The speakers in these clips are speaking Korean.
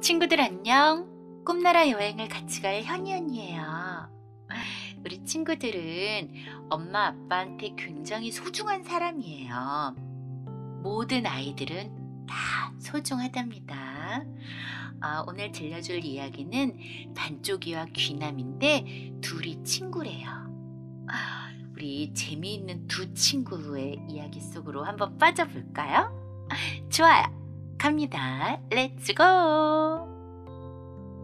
친구들 안녕. 꿈나라 여행을 같이 갈 현이 언니예요. 우리 친구들은 엄마 아빠한테 굉장히 소중한 사람이에요. 모든 아이들은 다 소중하답니다. 오늘 들려줄 이야기는 반쪽이와 귀남인데 둘이 친구래요. 우리 재미있는 두 친구의 이야기 속으로 한번 빠져볼까요? 좋아요. 갑니다. 렛츠고!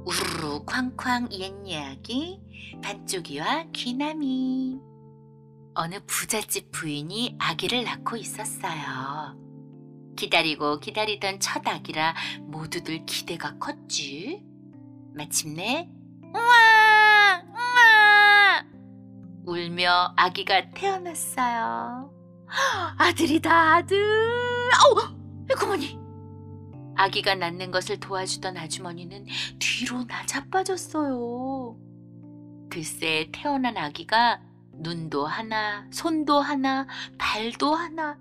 우르르 쾅쾅 옛이야기 반쪽이와 귀남이. 어느 부잣집 부인이 아기를 낳고 있었어요. 기다리고 기다리던 첫 아기라 모두들 기대가 컸지. 마침내 우와 우와 울며 아기가 태어났어요. 아들이다 아들. 에구머니. 아기가 낳는 것을 도와주던 아주머니는 뒤로 나자빠졌어요. 글쎄 태어난 아기가 눈도 하나, 손도 하나, 발도 하나,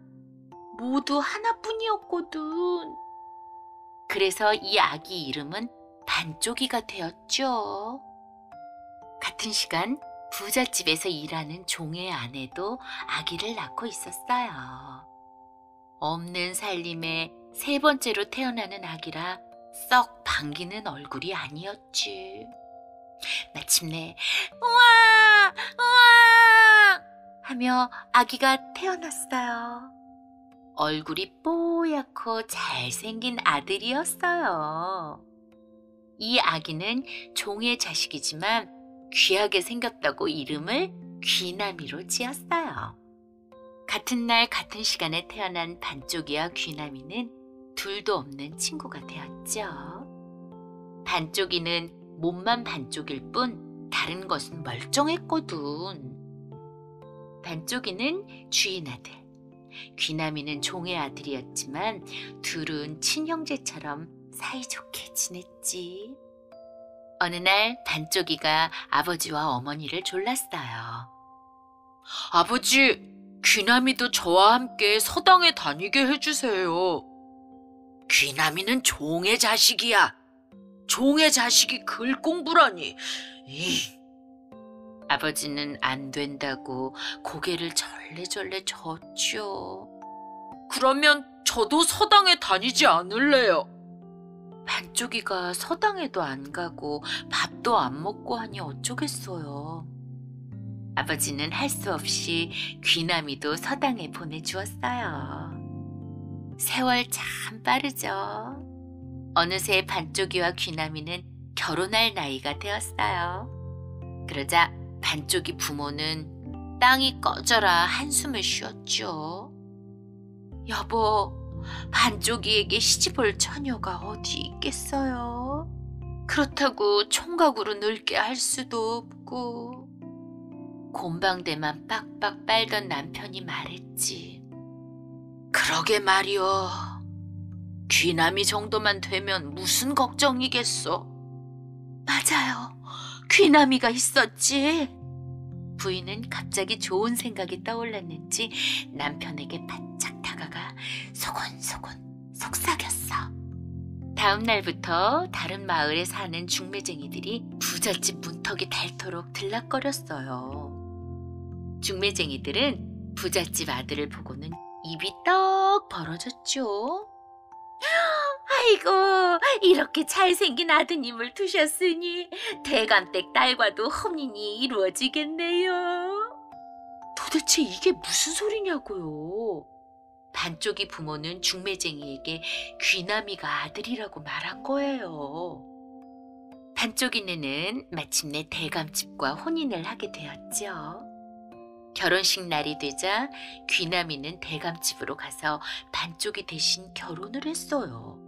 모두 하나뿐이었거든. 그래서 이 아기 이름은 반쪽이가 되었죠. 같은 시간 부잣집에서 일하는 종의 아내도 아기를 낳고 있었어요. 없는 살림에 세 번째로 태어나는 아기라 썩 반기는 얼굴이 아니었지. 마침내 우와 우와 하며 아기가 태어났어요. 얼굴이 뽀얗고 잘생긴 아들이었어요. 이 아기는 종의 자식이지만 귀하게 생겼다고 이름을 귀남이로 지었어요. 같은 날 같은 시간에 태어난 반쪽이와 귀남이는 둘도 없는 친구가 되었죠. 반쪽이는 몸만 반쪽일 뿐 다른 것은 멀쩡했거든. 반쪽이는 주인 아들, 귀남이는 종의 아들이었지만 둘은 친형제처럼 사이좋게 지냈지. 어느 날 반쪽이가 아버지와 어머니를 졸랐어요. 아버지, 귀남이도 저와 함께 서당에 다니게 해주세요. 귀남이는 종의 자식이야. 종의 자식이 글 공부라니. 아버지는 안 된다고 고개를 절레절레 젓죠. 그러면 저도 서당에 다니지 않을래요. 반쪽이가 서당에도 안 가고 밥도 안 먹고 하니 어쩌겠어요. 아버지는 할 수 없이 귀남이도 서당에 보내주었어요. 세월 참 빠르죠. 어느새 반쪽이와 귀남이는 결혼할 나이가 되었어요. 그러자 반쪽이 부모는 땅이 꺼져라 한숨을 쉬었죠. 여보, 반쪽이에게 시집올 처녀가 어디 있겠어요? 그렇다고 총각으로 늙게 할 수도 없고. 곰방대만 빡빡 빨던 남편이 말했지. 그러게 말이오. 귀남이 정도만 되면 무슨 걱정이겠소. 맞아요. 귀남이가 있었지. 부인은 갑자기 좋은 생각이 떠올랐는지 남편에게 바짝 다가가 소곤소곤 속삭였어. 다음 날부터 다른 마을에 사는 중매쟁이들이 부잣집 문턱이 닳도록 들락거렸어요. 중매쟁이들은 부잣집 아들을 보고는 입이 떡 벌어졌죠. 아이고, 이렇게 잘생긴 아드님을 두셨으니 대감댁 딸과도 혼인이 이루어지겠네요. 도대체 이게 무슨 소리냐고요. 반쪽이 부모는 중매쟁이에게 귀남이가 아들이라고 말한 거예요. 반쪽이네는 마침내 대감집과 혼인을 하게 되었죠. 결혼식 날이 되자 귀남이는 대감집으로 가서 반쪽이 대신 결혼을 했어요.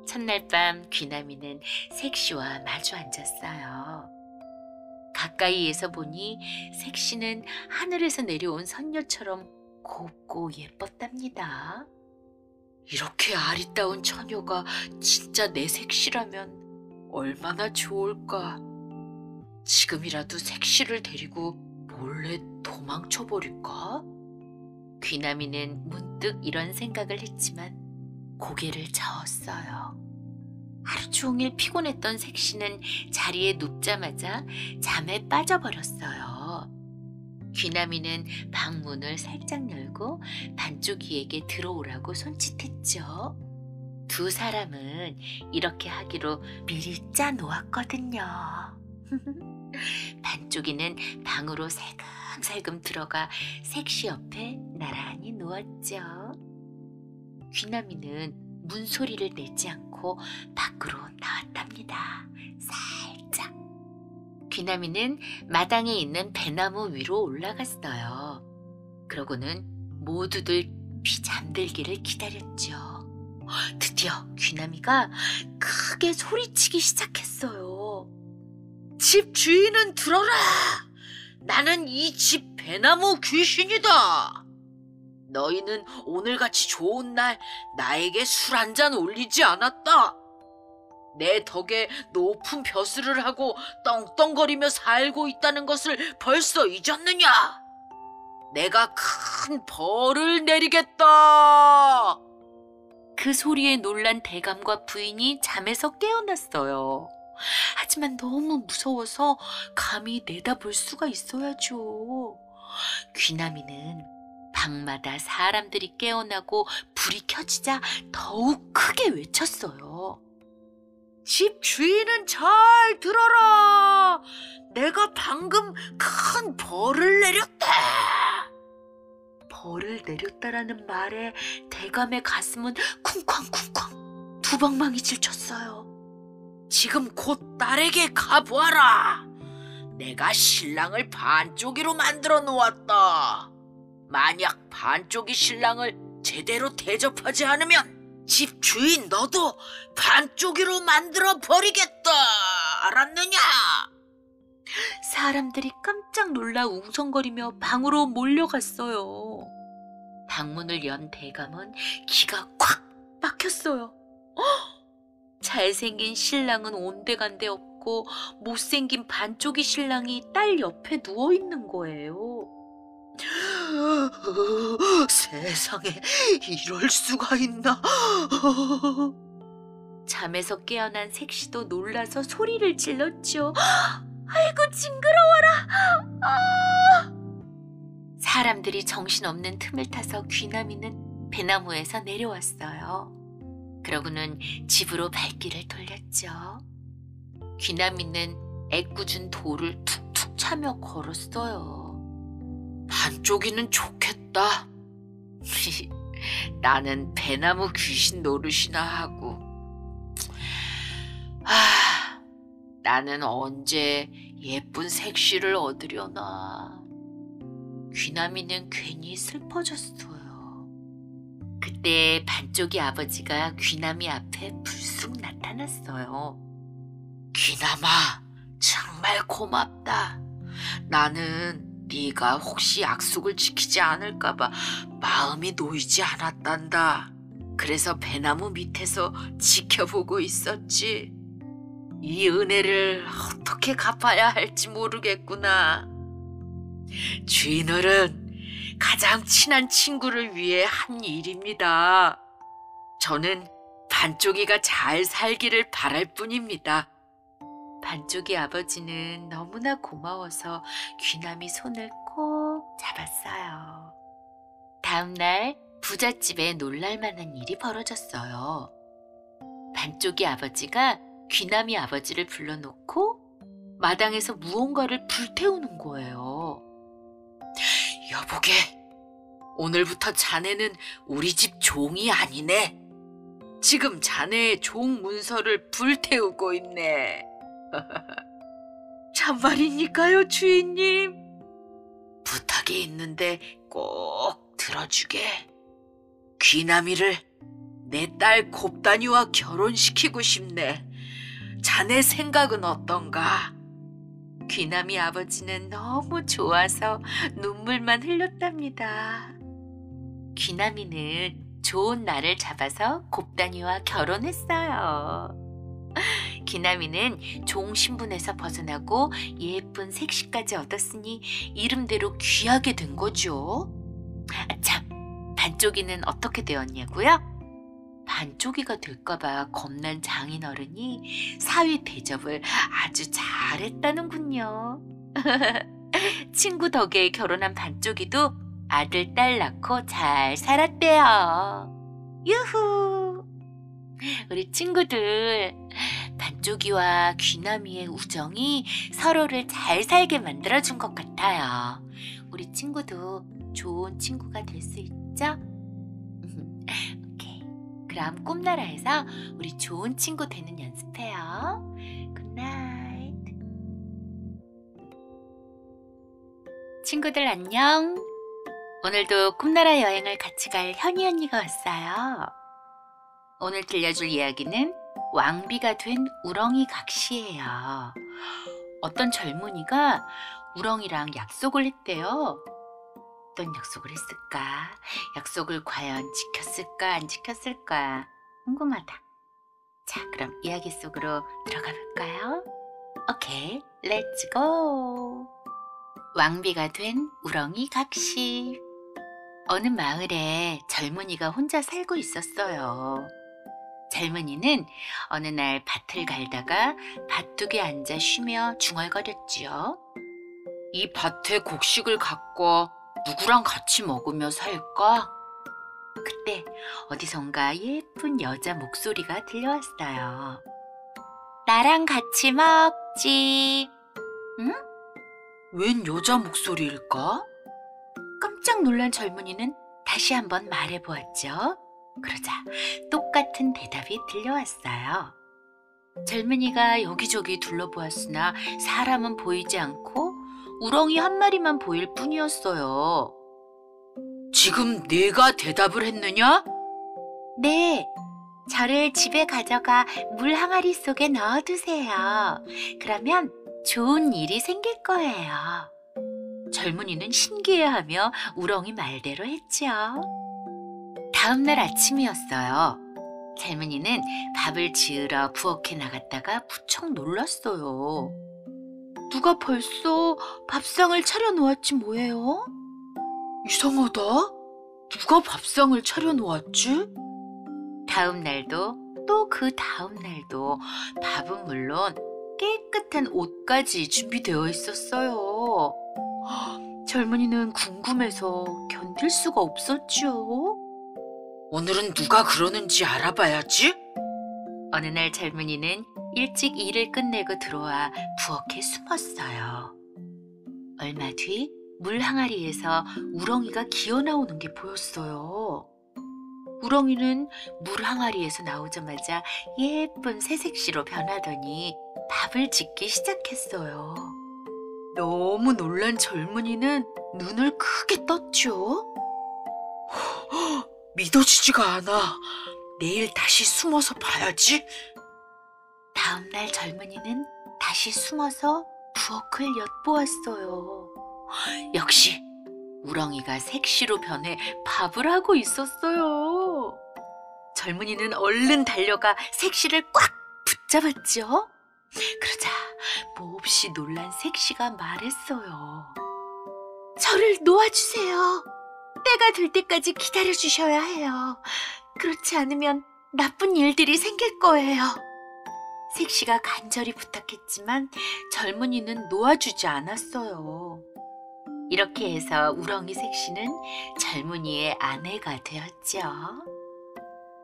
첫날 밤 귀남이는 색시와 마주 앉았어요. 가까이에서 보니 색시는 하늘에서 내려온 선녀처럼 곱고 예뻤답니다. 이렇게 아리따운 처녀가 진짜 내 색시라면 얼마나 좋을까. 지금이라도 색시를 데리고 몰래 도망쳐버릴까? 귀남이는 문득 이런 생각을 했지만 고개를 저었어요. 하루 종일 피곤했던 색시는 자리에 눕자마자 잠에 빠져버렸어요. 귀나미는 방문을 살짝 열고 반쪽이에게 들어오라고 손짓했죠. 두 사람은 이렇게 하기로 미리 짜놓았거든요. 반쪽이는 방으로 살금살금 들어가 색시 옆에 나란히 누웠죠. 귀나미는 문소리를 내지 않고 밖으로 나왔답니다. 살짝. 귀나미는 마당에 있는 배나무 위로 올라갔어요. 그러고는 모두들 잠들기를 기다렸죠. 드디어 귀나미가 크게 소리치기 시작했어요. 집 주인은 들어라! 나는 이 집 배나무 귀신이다! 너희는 오늘같이 좋은 날 나에게 술 한 잔 올리지 않았다. 내 덕에 높은 벼슬을 하고 떵떵거리며 살고 있다는 것을 벌써 잊었느냐? 내가 큰 벌을 내리겠다. 그 소리에 놀란 대감과 부인이 잠에서 깨어났어요. 하지만 너무 무서워서 감히 내다볼 수가 있어야죠. 귀나미는 방마다 사람들이 깨어나고 불이 켜지자 더욱 크게 외쳤어요. 집 주인은 잘 들어라. 내가 방금 큰 벌을 내렸다. 벌을 내렸다라는 말에 대감의 가슴은 쿵쾅쿵쾅 두 방망이질 쳤어요. 지금 곧 딸에게 가보아라. 내가 신랑을 반쪽이로 만들어 놓았다. 만약 반쪽이 신랑을 제대로 대접하지 않으면 집 주인 너도 반쪽이로 만들어 버리겠다. 알았느냐? 사람들이 깜짝 놀라 웅성거리며 방으로 몰려갔어요. 방문을 연 대감은 기가 콱 막혔어요. 잘생긴 신랑은 온데간데 없고 못생긴 반쪽이 신랑이 딸 옆에 누워있는 거예요. 세상에 이럴 수가 있나? 잠에서 깨어난 색시도 놀라서 소리를 질렀죠. 아이고 징그러워라. 사람들이 정신없는 틈을 타서 귀나미는 배나무에서 내려왔어요. 그러고는 집으로 발길을 돌렸죠. 귀나미는 애꿎은 돌을 툭툭 차며 걸었어요. 반쪽이는 좋겠다. 나는 배나무 귀신 노릇이나 하고. 나는 언제 예쁜 색시를 얻으려나. 귀나미는 괜히 슬퍼졌어요. 그때 반쪽이 아버지가 귀나미 앞에 불쑥 나타났어요. 귀남아, 정말 고맙다. 나는 네가 혹시 약속을 지키지 않을까봐 마음이 놓이지 않았단다. 그래서 배나무 밑에서 지켜보고 있었지. 이 은혜를 어떻게 갚아야 할지 모르겠구나. 주인어른, 가장 친한 친구를 위해 한 일입니다. 저는 반쪽이가 잘 살기를 바랄 뿐입니다. 반쪽이 아버지는 너무나 고마워서 귀나미 손을 꼭 잡았어요. 다음 날 부잣집에 놀랄만한 일이 벌어졌어요. 반쪽이 아버지가 귀나미 아버지를 불러놓고 마당에서 무언가를 불태우는 거예요. 여보게, 오늘부터 자네는 우리 집 종이 아니네. 지금 자네의 종 문서를 불태우고 있네. 참말입니까요, 주인님? 부탁이 있는데 꼭 들어주게. 귀나미를 내 딸 곱다니와 결혼시키고 싶네. 자네 생각은 어떤가? 귀나미 아버지는 너무 좋아서 눈물만 흘렸답니다. 귀나미는 좋은 날을 잡아서 곱다니와 결혼했어요. 귀나미는 종 신분에서 벗어나고 예쁜 색시까지 얻었으니 이름대로 귀하게 된 거죠. 참, 반쪽이는 어떻게 되었냐고요? 반쪽이가 될까봐 겁난 장인어른이 사위 대접을 아주 잘했다는군요. 친구 덕에 결혼한 반쪽이도 아들, 딸 낳고 잘 살았대요. 유후! 우리 친구들, 반쪽이와 귀남이의 우정이 서로를 잘 살게 만들어준 것 같아요. 우리 친구도 좋은 친구가 될 수 있죠? 오케이. 그럼 꿈나라에서 우리 좋은 친구 되는 연습해요. 굿나잇. 친구들 안녕. 오늘도 꿈나라 여행을 같이 갈 현이 언니가 왔어요. 오늘 들려줄 이야기는 왕비가 된 우렁이 각시예요. 어떤 젊은이가 우렁이랑 약속을 했대요. 어떤 약속을 했을까? 약속을 과연 지켰을까? 안 지켰을까? 궁금하다. 자, 그럼 이야기 속으로 들어가 볼까요? 오케이, 렛츠 고! 왕비가 된 우렁이 각시. 어느 마을에 젊은이가 혼자 살고 있었어요. 젊은이는 어느 날 밭을 갈다가 밭둑에 앉아 쉬며 중얼거렸지요. 이 밭에 곡식을 갖고 누구랑 같이 먹으며 살까? 그때 어디선가 예쁜 여자 목소리가 들려왔어요. 나랑 같이 먹지. 응? 웬 여자 목소리일까? 깜짝 놀란 젊은이는 다시 한번 말해보았죠. 그러자 똑같은 대답이 들려왔어요. 젊은이가 여기저기 둘러보았으나 사람은 보이지 않고 우렁이 한 마리만 보일 뿐이었어요. 지금 내가 대답을 했느냐? 네, 저를 집에 가져가 물 항아리 속에 넣어두세요. 그러면 좋은 일이 생길 거예요. 젊은이는 신기해하며 우렁이 말대로 했지요. 다음 날 아침이었어요. 젊은이는 밥을 지으러 부엌에 나갔다가 무척 놀랐어요. 누가 벌써 밥상을 차려놓았지 뭐예요? 이상하다. 누가 밥상을 차려놓았지? 다음 날도 또 그 다음 날도 밥은 물론 깨끗한 옷까지 준비되어 있었어요. 젊은이는 궁금해서 견딜 수가 없었지요. 오늘은 누가 그러는지 알아봐야지. 어느 날 젊은이는 일찍 일을 끝내고 들어와 부엌에 숨었어요. 얼마 뒤 물 항아리에서 우렁이가 기어나오는 게 보였어요. 우렁이는 물 항아리에서 나오자마자 예쁜 새색시로 변하더니 밥을 짓기 시작했어요. 너무 놀란 젊은이는 눈을 크게 떴죠. 믿어지지가 않아. 내일 다시 숨어서 봐야지. 다음 날 젊은이는 다시 숨어서 부엌을 엿보았어요. 역시 우렁이가 색시로 변해 밥을 하고 있었어요. 젊은이는 얼른 달려가 색시를 꽉 붙잡았죠. 그러자 몹시 놀란 색시가 말했어요. 저를 놓아주세요. 때가 될 때까지 기다려주셔야 해요. 그렇지 않으면 나쁜 일들이 생길 거예요. 색시가 간절히 부탁했지만 젊은이는 놓아주지 않았어요. 이렇게 해서 우렁이 색시는 젊은이의 아내가 되었죠.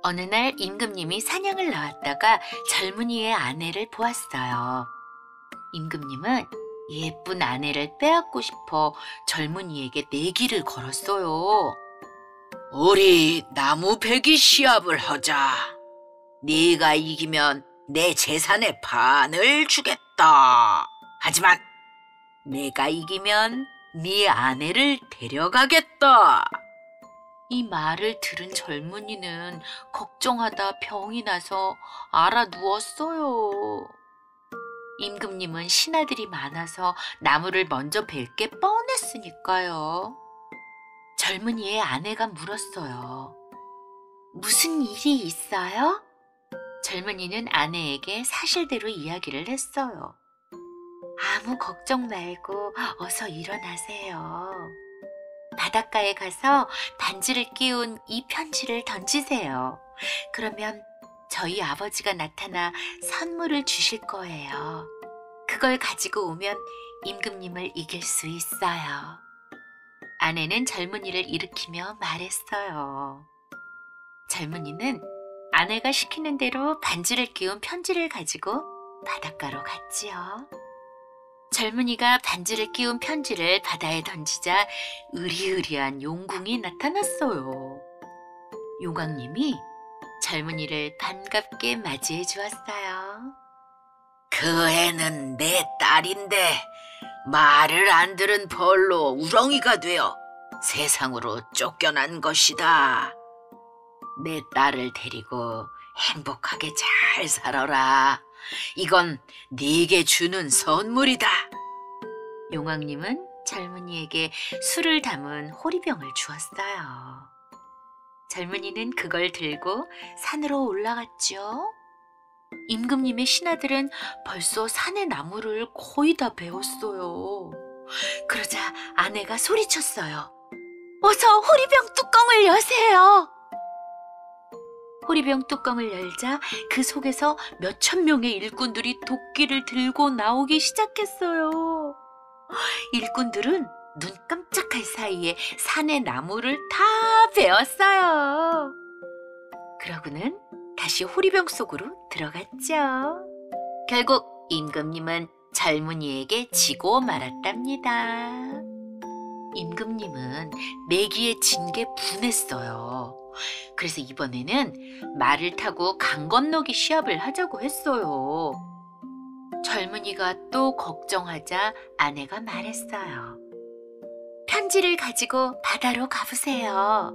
어느 날 임금님이 사냥을 나왔다가 젊은이의 아내를 보았어요. 임금님은 예쁜 아내를 빼앗고 싶어 젊은이에게 내기를 걸었어요. 우리 나무 베기 시합을 하자. 네가 이기면 내 재산의 반을 주겠다. 하지만 내가 이기면 네 아내를 데려가겠다. 이 말을 들은 젊은이는 걱정하다 병이 나서 알아 누웠어요. 임금님은 신하들이 많아서 나무를 먼저 벨 게 뻔했으니까요. 젊은이의 아내가 물었어요. 무슨 일이 있어요? 젊은이는 아내에게 사실대로 이야기를 했어요. 아무 걱정 말고 어서 일어나세요. 바닷가에 가서 반지를 끼운 이 편지를 던지세요. 그러면 저희 아버지가 나타나 선물을 주실 거예요. 그걸 가지고 오면 임금님을 이길 수 있어요. 아내는 젊은이를 일으키며 말했어요. 젊은이는 아내가 시키는 대로 반지를 끼운 편지를 가지고 바닷가로 갔지요. 젊은이가 반지를 끼운 편지를 바다에 던지자 으리으리한 용궁이 나타났어요. 용왕님이 젊은이를 반갑게 맞이해 주었어요. 그 애는 내 딸인데 말을 안 들은 벌로 우렁이가 되어 세상으로 쫓겨난 것이다. 내 딸을 데리고 행복하게 잘 살아라. 이건 네게 주는 선물이다. 용왕님은 젊은이에게 술을 담은 호리병을 주었어요. 젊은이는 그걸 들고 산으로 올라갔죠. 임금님의 신하들은 벌써 산의 나무를 거의 다 베었어요. 그러자 아내가 소리쳤어요. 어서 호리병 뚜껑을 여세요. 호리병 뚜껑을 열자 그 속에서 몇천 명의 일꾼들이 도끼를 들고 나오기 시작했어요. 일꾼들은 눈 깜짝할 사이에 산의 나무를 다 베었어요. 그러고는 다시 호리병 속으로 들어갔죠. 결국 임금님은 젊은이에게 지고 말았답니다. 임금님은 내기에 진 게 분했어요. 그래서 이번에는 말을 타고 강 건너기 시합을 하자고 했어요. 젊은이가 또 걱정하자 아내가 말했어요. 편지를 가지고 바다로 가보세요.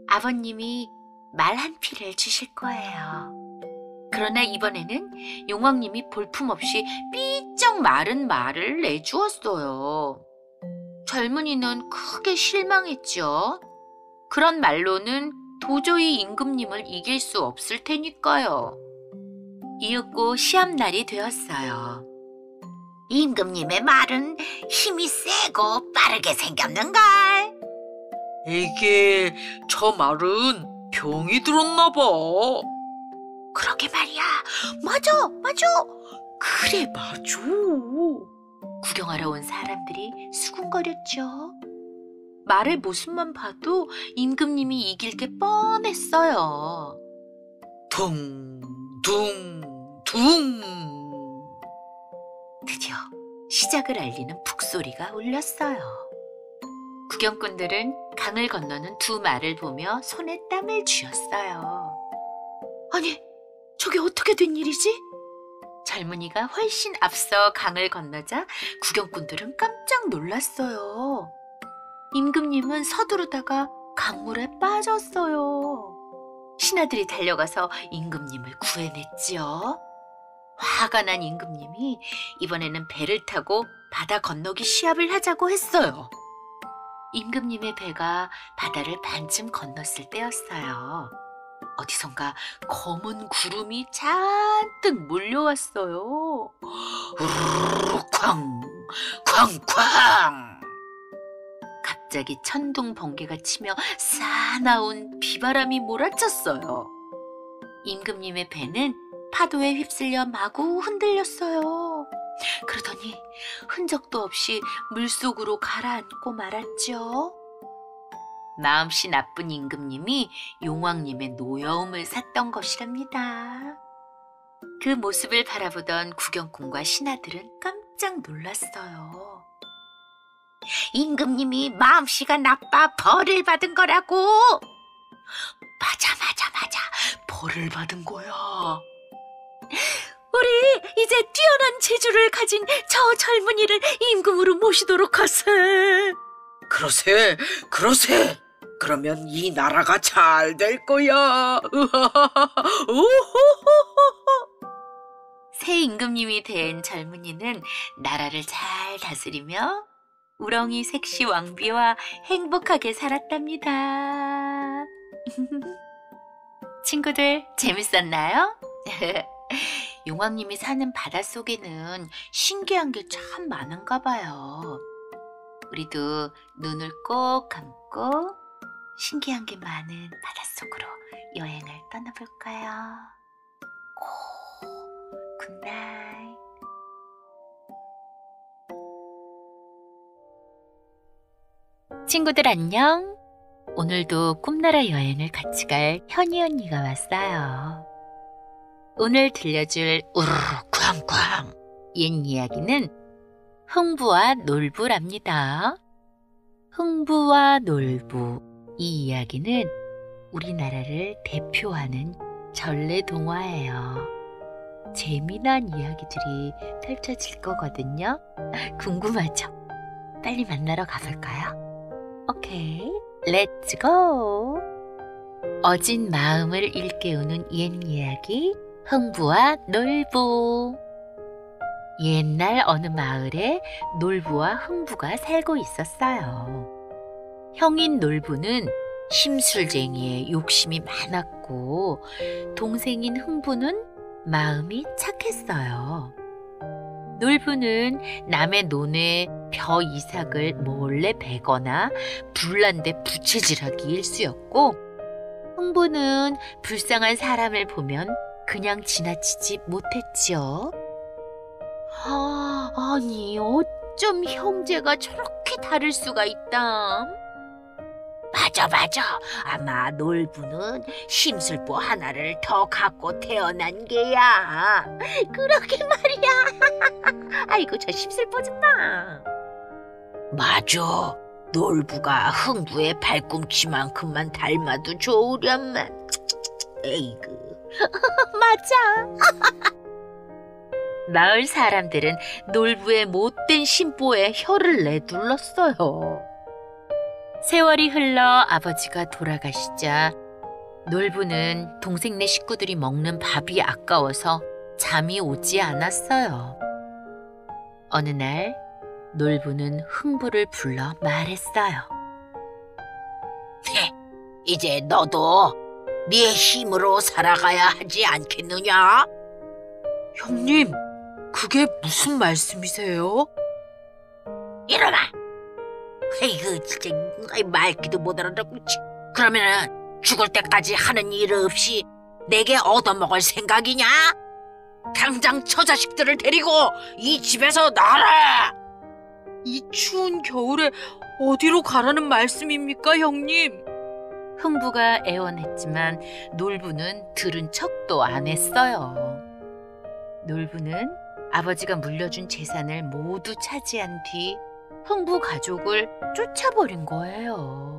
아버님이 말 한 피를 주실 거예요. 그러나 이번에는 용왕님이 볼품없이 삐쩍 마른 말을 내주었어요. 젊은이는 크게 실망했죠. 그런 말로는 도저히 임금님을 이길 수 없을 테니까요. 이윽고 시합날이 되었어요. 임금님의 말은 힘이 세고 빠르게 생겼는걸. 이게 저 말은 병이 들었나 봐. 그러게 말이야. 맞아. 그래, 맞아. 구경하러 온 사람들이 수군거렸죠. 말의 모습만 봐도 임금님이 이길 게 뻔했어요. 둥. 드디어 시작을 알리는 북소리가 울렸어요. 구경꾼들은 강을 건너는 두 말을 보며 손에 땀을 쥐었어요. 아니, 저게 어떻게 된 일이지? 젊은이가 훨씬 앞서 강을 건너자 구경꾼들은 깜짝 놀랐어요. 임금님은 서두르다가 강물에 빠졌어요. 신하들이 달려가서 임금님을 구해냈지요. 화가 난 임금님이 이번에는 배를 타고 바다 건너기 시합을 하자고 했어요. 임금님의 배가 바다를 반쯤 건넜을 때였어요. 어디선가 검은 구름이 잔뜩 몰려왔어요. 우르르 쾅. 갑자기 천둥 번개가 치며 사나운 비바람이 몰아쳤어요. 임금님의 배는 파도에 휩쓸려 마구 흔들렸어요. 그러더니 흔적도 없이 물속으로 가라앉고 말았죠. 마음씨 나쁜 임금님이 용왕님의 노여움을 샀던 것이랍니다. 그 모습을 바라보던 구경꾼과 신하들은 깜짝 놀랐어요. 임금님이 마음씨가 나빠 벌을 받은 거라고. 맞아. 벌을 받은 거야. 우리 이제 뛰어난 재주를 가진 저 젊은이를 임금으로 모시도록 하세. 그러세. 그러면 이 나라가 잘 될 거야. 새 임금님이 된 젊은이는 나라를 잘 다스리며 우렁이 색시 왕비와 행복하게 살았답니다. 친구들, 재밌었나요? 용왕님이 사는 바닷속에는 신기한 게 참 많은가 봐요. 우리도 눈을 꼭 감고 신기한 게 많은 바닷속으로 여행을 떠나볼까요? 굿나잇. 친구들 안녕. 오늘도 꿈나라 여행을 같이 갈 현이 언니가 왔어요. 오늘 들려줄 우르르 쾅쾅 옛 이야기는 흥부와 놀부랍니다. 흥부와 놀부, 이 이야기는 우리나라를 대표하는 전래 동화예요. 재미난 이야기들이 펼쳐질 거거든요. 궁금하죠? 빨리 만나러 가볼까요? 오케이, 렛츠 고! 어진 마음을 일깨우는 옛 이야기, 흥부와 놀부. 옛날 어느 마을에 놀부와 흥부가 살고 있었어요. 형인 놀부는 심술쟁이에 욕심이 많았고, 동생인 흥부는 마음이 착했어요. 놀부는 남의 논에 벼 이삭을 몰래 베거나 불난데 부채질하기 일쑤였고, 흥부는 불쌍한 사람을 보면 그냥 지나치지 못했지요. 아니 어쩜 형제가 저렇게 다를 수가 있담? 맞아. 아마 놀부는 심술보 하나를 더 갖고 태어난 게야. 그러게 말이야. 아이고 저 심술보 좀 봐. 맞아. 놀부가 흥부의 발꿈치만큼만 닮아도 좋으련만. 에이그. 맞아. 마을 사람들은 놀부의 못된 심보에 혀를 내둘렀어요. 세월이 흘러 아버지가 돌아가시자 놀부는 동생네 식구들이 먹는 밥이 아까워서 잠이 오지 않았어요. 어느 날 놀부는 흥부를 불러 말했어요. 이제 너도 네 힘으로 살아가야 하지 않겠느냐? 형님, 그게 무슨 말씀이세요? 이놈아! 에이그 진짜 말귀도 못 알아듣고. 그러면은 죽을 때까지 하는 일 없이 내게 얻어먹을 생각이냐? 당장 저 자식들을 데리고 이 집에서 나가라! 이 추운 겨울에 어디로 가라는 말씀입니까, 형님? 흥부가 애원했지만 놀부는 들은 척도 안 했어요. 놀부는 아버지가 물려준 재산을 모두 차지한 뒤 흥부 가족을 쫓아버린 거예요.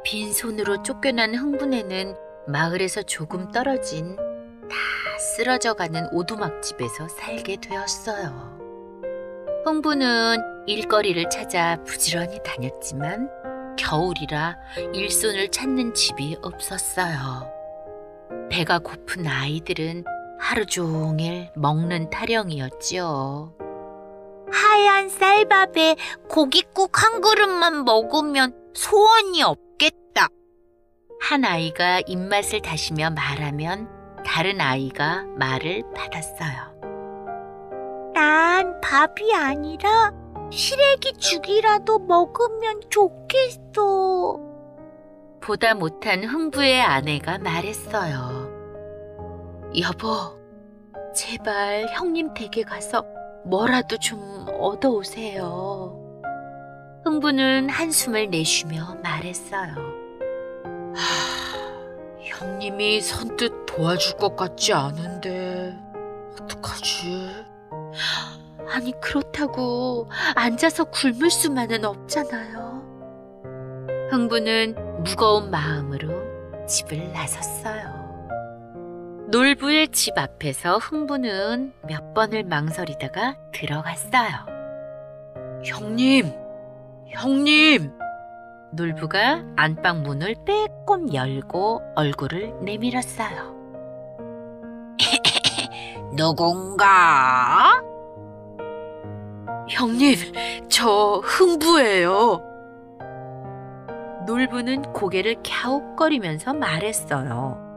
빈손으로 쫓겨난 흥부네는 마을에서 조금 떨어진 다 쓰러져가는 오두막집에서 살게 되었어요. 흥부는 일거리를 찾아 부지런히 다녔지만 겨울이라 일손을 찾는 집이 없었어요. 배가 고픈 아이들은 하루 종일 먹는 타령이었지요. 하얀 쌀밥에 고깃국 한 그릇만 먹으면 소원이 없겠다. 한 아이가 입맛을 다시며 말하면 다른 아이가 말을 받았어요. 난 밥이 아니라 시래기 죽이라도 먹으면 좋겠어. 보다 못한 흥부의 아내가 말했어요. 여보, 제발 형님 댁에 가서 뭐라도 좀 얻어오세요. 흥부는 한숨을 내쉬며 말했어요. 형님이 선뜻 도와줄 것 같지 않은데 어떡하지? 아니 그렇다고 앉아서 굶을 수만은 없잖아요. 흥부는 무거운 마음으로 집을 나섰어요. 놀부의 집 앞에서 흥부는 몇 번을 망설이다가 들어갔어요. 형님! 놀부가 안방 문을 빼꼼 열고 얼굴을 내밀었어요. 누군가? 형님, 저 흥부예요. 놀부는 고개를 갸웃거리면서 말했어요.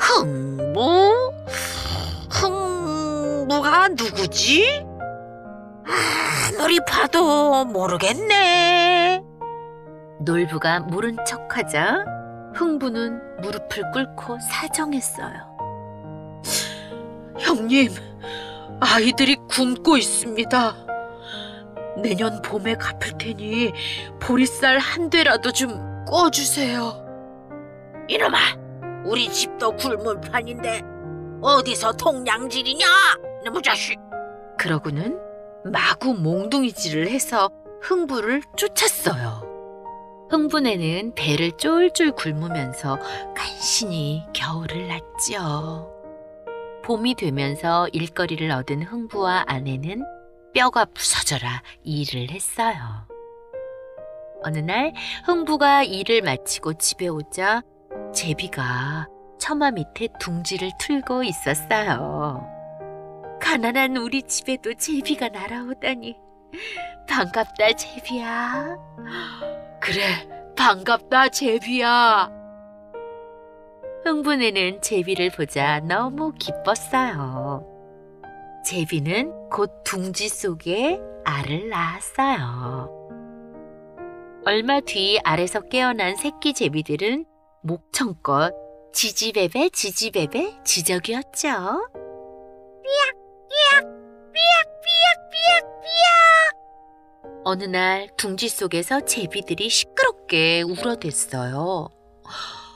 흥부? 흥부가 누구지? 아무리 봐도 모르겠네. 놀부가 모른 척하자 흥부는 무릎을 꿇고 사정했어요. 형님, 아이들이 굶고 있습니다. 내년 봄에 갚을 테니 보리쌀 한 되라도 좀 꿔주세요. 이놈아, 우리 집도 굶을 판인데 어디서 통량질이냐, 이놈의 자식. 그러고는 마구 몽둥이질을 해서 흥부를 쫓았어요. 흥부네는 배를 쫄쫄 굶으면서 간신히 겨울을 났지요. 봄이 되면서 일거리를 얻은 흥부와 아내는 뼈가 부서져라 일을 했어요. 어느 날 흥부가 일을 마치고 집에 오자 제비가 처마 밑에 둥지를 틀고 있었어요. 가난한 우리 집에도 제비가 날아오다니 반갑다 제비야. 그래, 반갑다 제비야. 흥부네는 제비를 보자 너무 기뻤어요. 제비는 곧 둥지 속에 알을 낳았어요. 얼마 뒤 알에서 깨어난 새끼 제비들은 목청껏 지지배배 지지배배 지적이었죠. 어느 날 둥지 속에서 제비들이 시끄럽게 울어댔어요.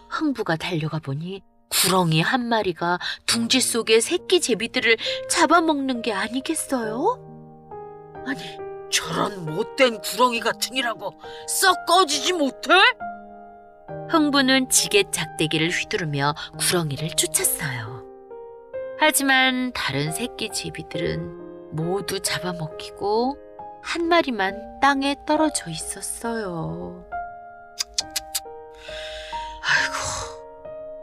흥부가 달려가 보니 구렁이 한 마리가 둥지 속의 새끼 제비들을 잡아먹는 게 아니겠어요? 아니, 저런 못된 구렁이 같으니라고 썩 꺼지지 못해? 흥부는 지게 작대기를 휘두르며 구렁이를 쫓았어요. 하지만 다른 새끼 제비들은 모두 잡아먹히고 한 마리만 땅에 떨어져 있었어요. 아이고,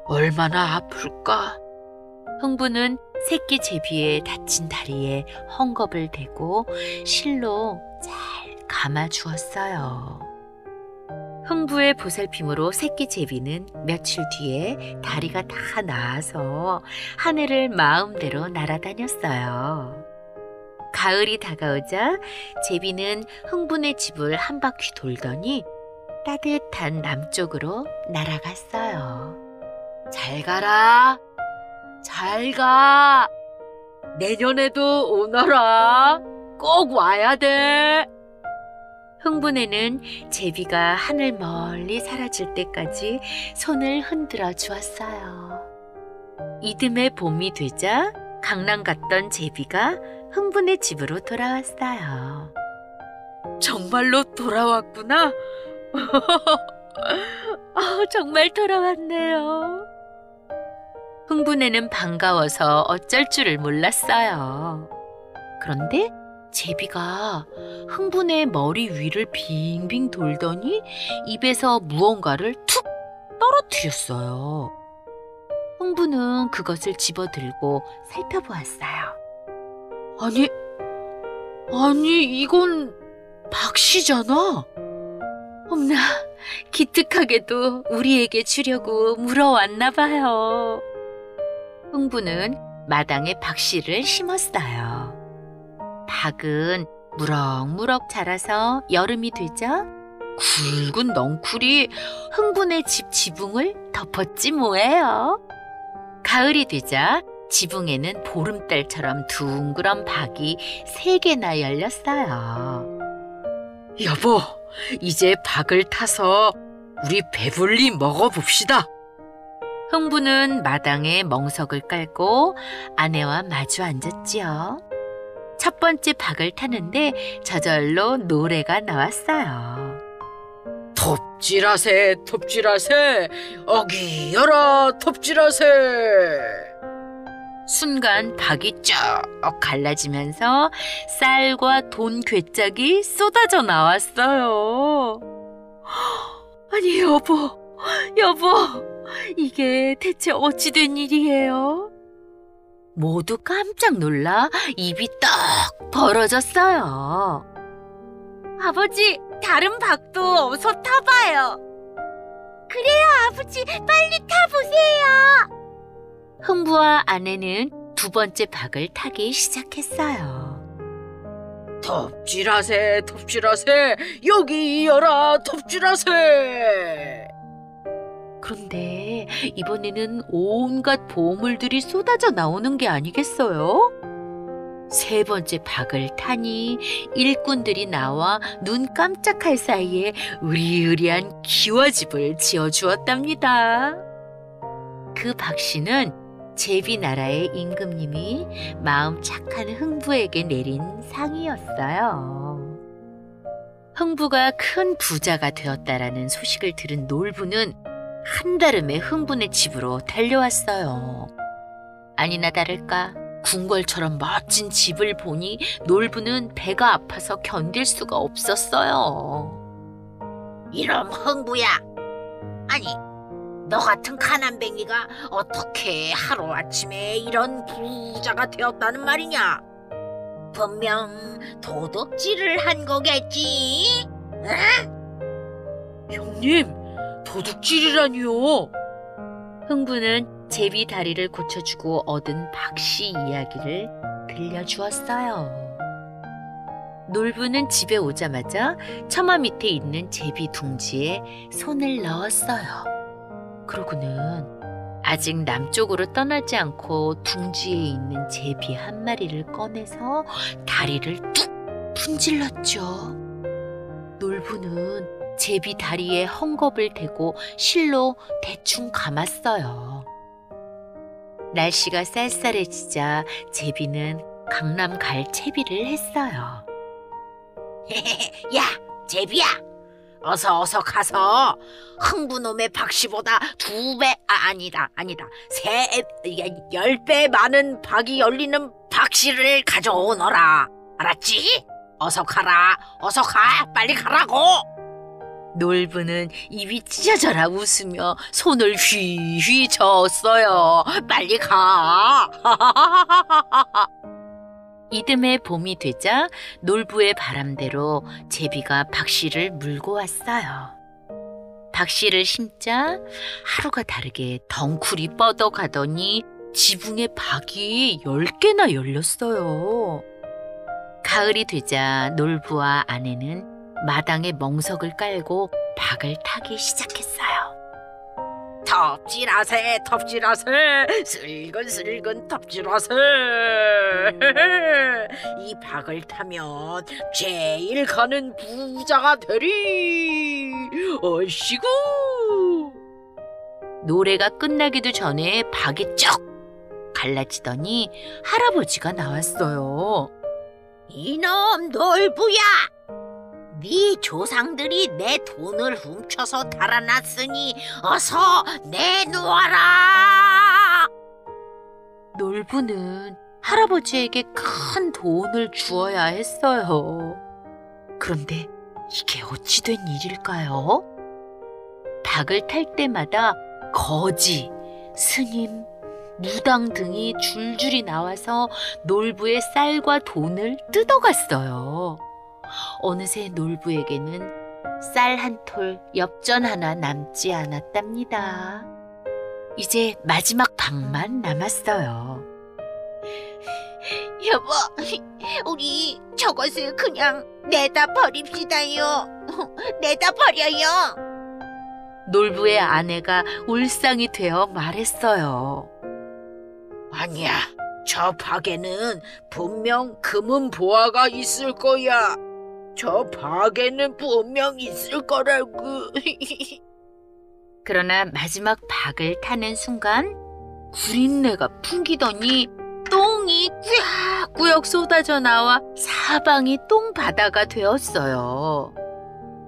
얼마나 아플까? 흥부는 새끼 제비의 다친 다리에 헝겊을 대고 실로 잘 감아주었어요. 흥부의 보살핌으로 새끼 제비는 며칠 뒤에 다리가 다 나아서 하늘을 마음대로 날아다녔어요. 가을이 다가오자 제비는 흥부네 집을 한 바퀴 돌더니 따뜻한 남쪽으로 날아갔어요. 잘 가라. 잘 가. 내년에도 오너라. 꼭 와야 돼. 흥부네는 제비가 하늘 멀리 사라질 때까지 손을 흔들어 주었어요. 이듬해 봄이 되자 강남 갔던 제비가 흥부네 집으로 돌아왔어요. 정말로 돌아왔구나. 정말 돌아왔네요. 흥부네는 반가워서 어쩔 줄을 몰랐어요. 그런데 제비가 흥부네 머리 위를 빙빙 돌더니 입에서 무언가를 툭 떨어뜨렸어요. 흥부는 그것을 집어들고 살펴보았어요. 아니, 이건 박씨잖아. 엄나, 기특하게도 우리에게 주려고 물어왔나 봐요. 흥부는 마당에 박씨를 심었어요. 박은 무럭무럭 자라서 여름이 되자 굵은 넝쿨이 흥부네 집 지붕을 덮었지 뭐예요. 가을이 되자 지붕에는 보름달처럼 둥그런 박이 3개나 열렸어요. 여보, 이제 박을 타서 우리 배불리 먹어봅시다. 흥부는 마당에 멍석을 깔고 아내와 마주 앉았지요. 첫 번째 박을 타는데 저절로 노래가 나왔어요. 톱질하세, 톱질하세, 어기여라, 톱질하세. 순간 박이 쭉 갈라지면서 쌀과 돈 괴짝이 쏟아져 나왔어요. 아니, 여보, 이게 대체 어찌 된 일이에요? 모두 깜짝 놀라 입이 떡 벌어졌어요. 아버지, 다른 박도 어서 타봐요. 그래요, 아버지, 빨리 타보세요. 흥부와 아내는 두 번째 박을 타기 시작했어요. 톱질하세, 톱질하세, 여기 이어라, 톱질하세. 그런데 이번에는 온갖 보물들이 쏟아져 나오는 게 아니겠어요? 세 번째 박을 타니 일꾼들이 나와 눈 깜짝할 사이에 으리으리한 기와집을 지어주었답니다. 그 박씨는 제비나라의 임금님이 마음 착한 흥부에게 내린 상이었어요. 흥부가 큰 부자가 되었다라는 소식을 들은 놀부는 한달음에 흥부네 집으로 달려왔어요. 아니나 다를까 궁궐처럼 멋진 집을 보니 놀부는 배가 아파서 견딜 수가 없었어요. 이놈 흥부야. 아니, 너 같은 가난뱅이가 어떻게 하루아침에 이런 부자가 되었다는 말이냐? 분명 도둑질을 한 거겠지? 응? 형님, 도둑질이라니요. 흥부는 제비 다리를 고쳐주고 얻은 박씨 이야기를 들려주었어요. 놀부는 집에 오자마자 처마 밑에 있는 제비 둥지에 손을 넣었어요. 그러고는 아직 남쪽으로 떠나지 않고 둥지에 있는 제비 한 마리를 꺼내서 다리를 뚝 분질렀죠. 놀부는 제비 다리에 헝겊을 대고 실로 대충 감았어요. 날씨가 쌀쌀해지자 제비는 강남 갈 채비를 했어요. 야, 제비야. 어서 가서 흥부놈의 박씨보다 2배, 아니다. 10배 많은 박이 열리는 박씨를 가져오너라. 알았지? 어서 가라. 어서 가. 빨리 가라고. 놀부는 입이 찢어져라 웃으며 손을 휘휘 저었어요. 빨리 가. 이듬해 봄이 되자 놀부의 바람대로 제비가 박씨를 물고 왔어요. 박씨를 심자 하루가 다르게 덩쿨이 뻗어가더니 지붕에 박이 10개나 열렸어요. 가을이 되자 놀부와 아내는 마당에 멍석을 깔고 박을 타기 시작했어요. 톱질하세, 슬근슬근 톱질하세. 이 박을 타면 제일 가는 부자가 되리. 어이시구. 노래가 끝나기도 전에 박이 쭉 갈라지더니 할아버지가 나왔어요. 이놈 놀부야. 네 조상들이 내 돈을 훔쳐서 달아났으니 어서 내놓아라. 놀부는 할아버지에게 큰 돈을 주어야 했어요. 그런데 이게 어찌 된 일일까요? 박을 탈 때마다 거지, 스님, 무당 등이 줄줄이 나와서 놀부의 쌀과 돈을 뜯어갔어요. 어느새 놀부에게는 쌀 한 톨, 엽전 하나 남지 않았답니다. 이제 마지막 박만 남았어요. 여보, 우리 저것을 그냥 내다 버립시다요. 내다 버려요. 놀부의 아내가 울상이 되어 말했어요. 아니야, 저 박에는 분명 금은 보화가 있을 거야. 저 박에는 분명 있을 거라고. 그러나 마지막 박을 타는 순간 구린내가 풍기더니 똥이 꾸역꾸역 쏟아져 나와 사방이 똥바다가 되었어요.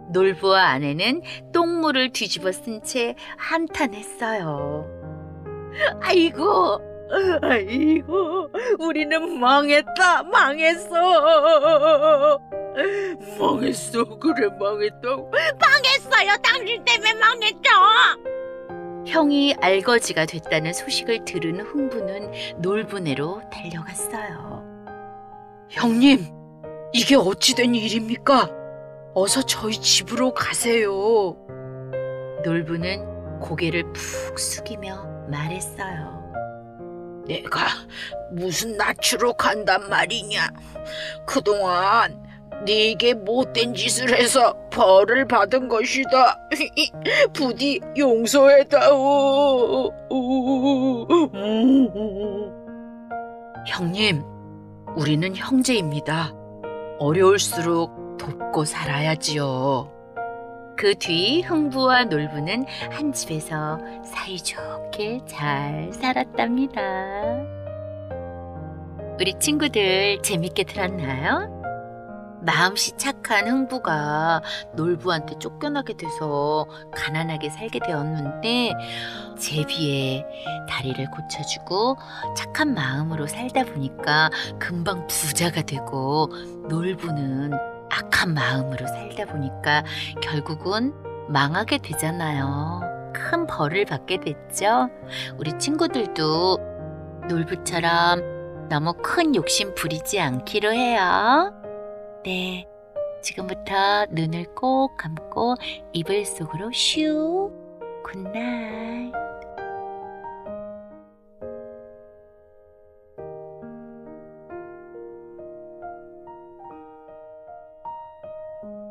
놀부와 아내는 똥물을 뒤집어 쓴 채 한탄했어요. 아이고, 우리는 망했다, 망했어. 그래, 망했다. 망했어요. 당신 때문에 망했죠. 형이 알거지가 됐다는 소식을 들은 흥부는 놀부네로 달려갔어요. 형님, 이게 어찌 된 일입니까? 어서 저희 집으로 가세요. 놀부는 고개를 푹 숙이며 말했어요. 내가 무슨 낯으로 간단 말이냐. 그동안 네게 못된 짓을 해서 벌을 받은 것이다. 부디 용서해다오. 형님, 우리는 형제입니다. 어려울수록 돕고 살아야지요. 그 뒤 흥부와 놀부는 한 집에서 사이좋게 잘 살았답니다. 우리 친구들 재밌게 들었나요? 마음씨 착한 흥부가 놀부한테 쫓겨나게 돼서 가난하게 살게 되었는데 제비의 다리를 고쳐주고 착한 마음으로 살다 보니까 금방 부자가 되고 놀부는 악한 마음으로 살다 보니까 결국은 망하게 되잖아요. 큰 벌을 받게 됐죠. 우리 친구들도 놀부처럼 너무 큰 욕심 부리지 않기로 해요. 네, 지금부터 눈을 꼭 감고 이불 속으로 슉. 굿나잇.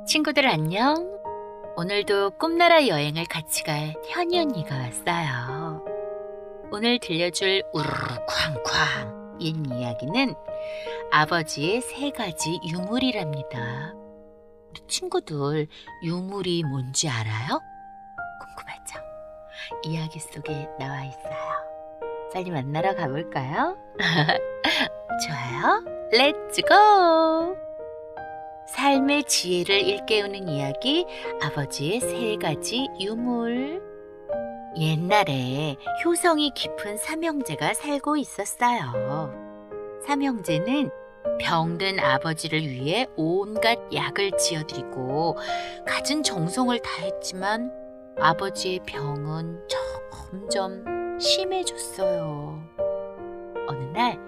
친구들 안녕. 오늘도 꿈나라 여행을 같이 갈 현이 언니가 왔어요. 오늘 들려줄 우르르 쾅쾅 옛 이야기는 아버지의 3가지 유물이랍니다. 우리 친구들 유물이 뭔지 알아요? 궁금하죠? 이야기 속에 나와 있어요. 빨리 만나러 가볼까요? 좋아요. 렛츠고! 삶의 지혜를 일깨우는 이야기, 아버지의 3가지 유물. 옛날에 효성이 깊은 삼형제가 살고 있었어요. 삼형제는 병든 아버지를 위해 온갖 약을 지어드리고 갖은 정성을 다했지만 아버지의 병은 점점 심해졌어요. 어느 날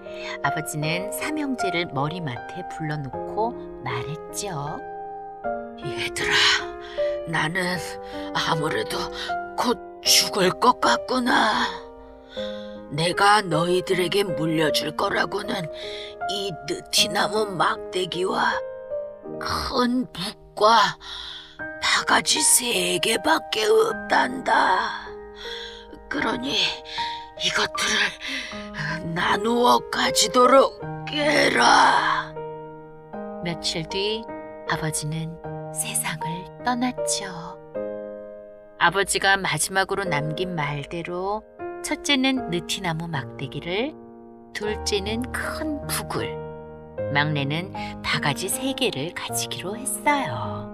아버지는 삼형제를 머리맡에 불러놓고 말했죠. 얘들아, 나는 아무래도 곧 죽을 것 같구나. 내가 너희들에게 물려줄 거라고는 이 느티나무 막대기와 큰 붓과 바가지 3개밖에 없단다. 그러니 이것들을 나누어 가지도록 해라. 며칠 뒤 아버지는 세상을 떠났죠. 아버지가 마지막으로 남긴 말대로 첫째는 느티나무 막대기를, 둘째는 큰 북을, 막내는 바가지 3개를 가지기로 했어요.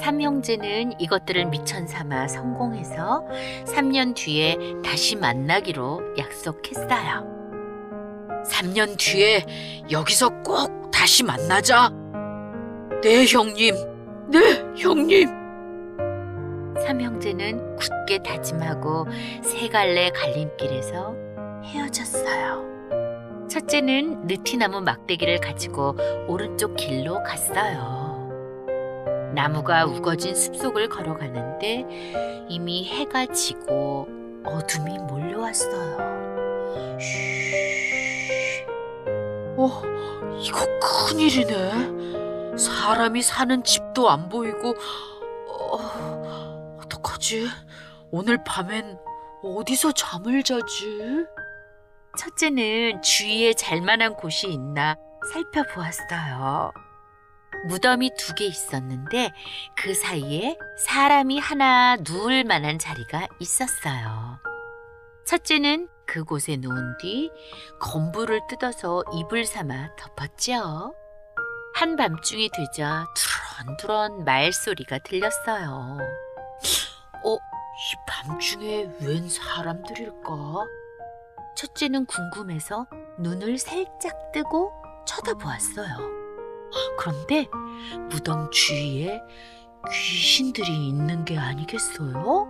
삼형제는 이것들을 미천 삼아 성공해서 3년 뒤에 다시 만나기로 약속했어요. 3년 뒤에 여기서 꼭 다시 만나자. 네, 형님. 네, 형님. 삼형제는 굳게 다짐하고 3갈래 갈림길에서 헤어졌어요. 첫째는 느티나무 막대기를 가지고 오른쪽 길로 갔어요. 나무가 우거진 숲속을 걸어가는데 이미 해가 지고 어둠이 몰려왔어요. 이거 큰일이네. 사람이 사는 집도 안 보이고. 어떡하지? 오늘 밤엔 어디서 잠을 자지? 첫째는 주위에 잘만한 곳이 있나 살펴보았어요. 무덤이 2개 있었는데 그 사이에 사람이 하나 누울 만한 자리가 있었어요. 첫째는 그곳에 누운 뒤 건부를 뜯어서 이불 삼아 덮었죠. 한밤중이 되자 두런두런 말소리가 들렸어요. 이 밤중에 웬 사람들일까? 첫째는 궁금해서 눈을 살짝 뜨고 쳐다보았어요. 그런데 무덤 주위에 귀신들이 있는 게 아니겠어요?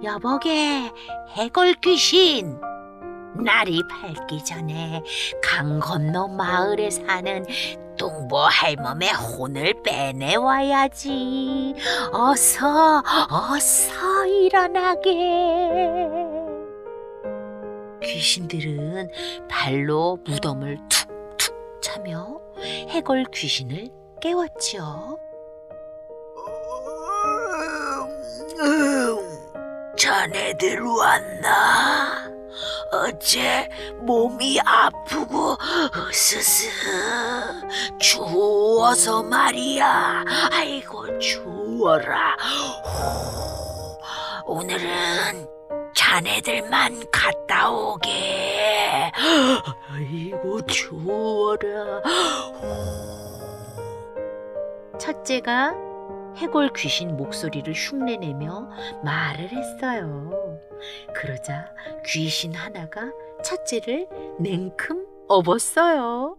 여보게, 해골 귀신. 날이 밝기 전에 강 건너 마을에 사는 뚱보 할멈의 혼을 빼내와야지. 어서 일어나게. 귀신들은 발로 무덤을 툭툭 차며 해골 귀신을 깨웠지요. 자네들 왔나? 어째 몸이 아프고 으스스 추워서 말이야. 아이고 추워라. 오늘은 자네들만 갔다 오게. 아이고 추워라. 첫째가 해골 귀신 목소리를 흉내내며 말을 했어요. 그러자 귀신 하나가 첫째를 냉큼 업었어요.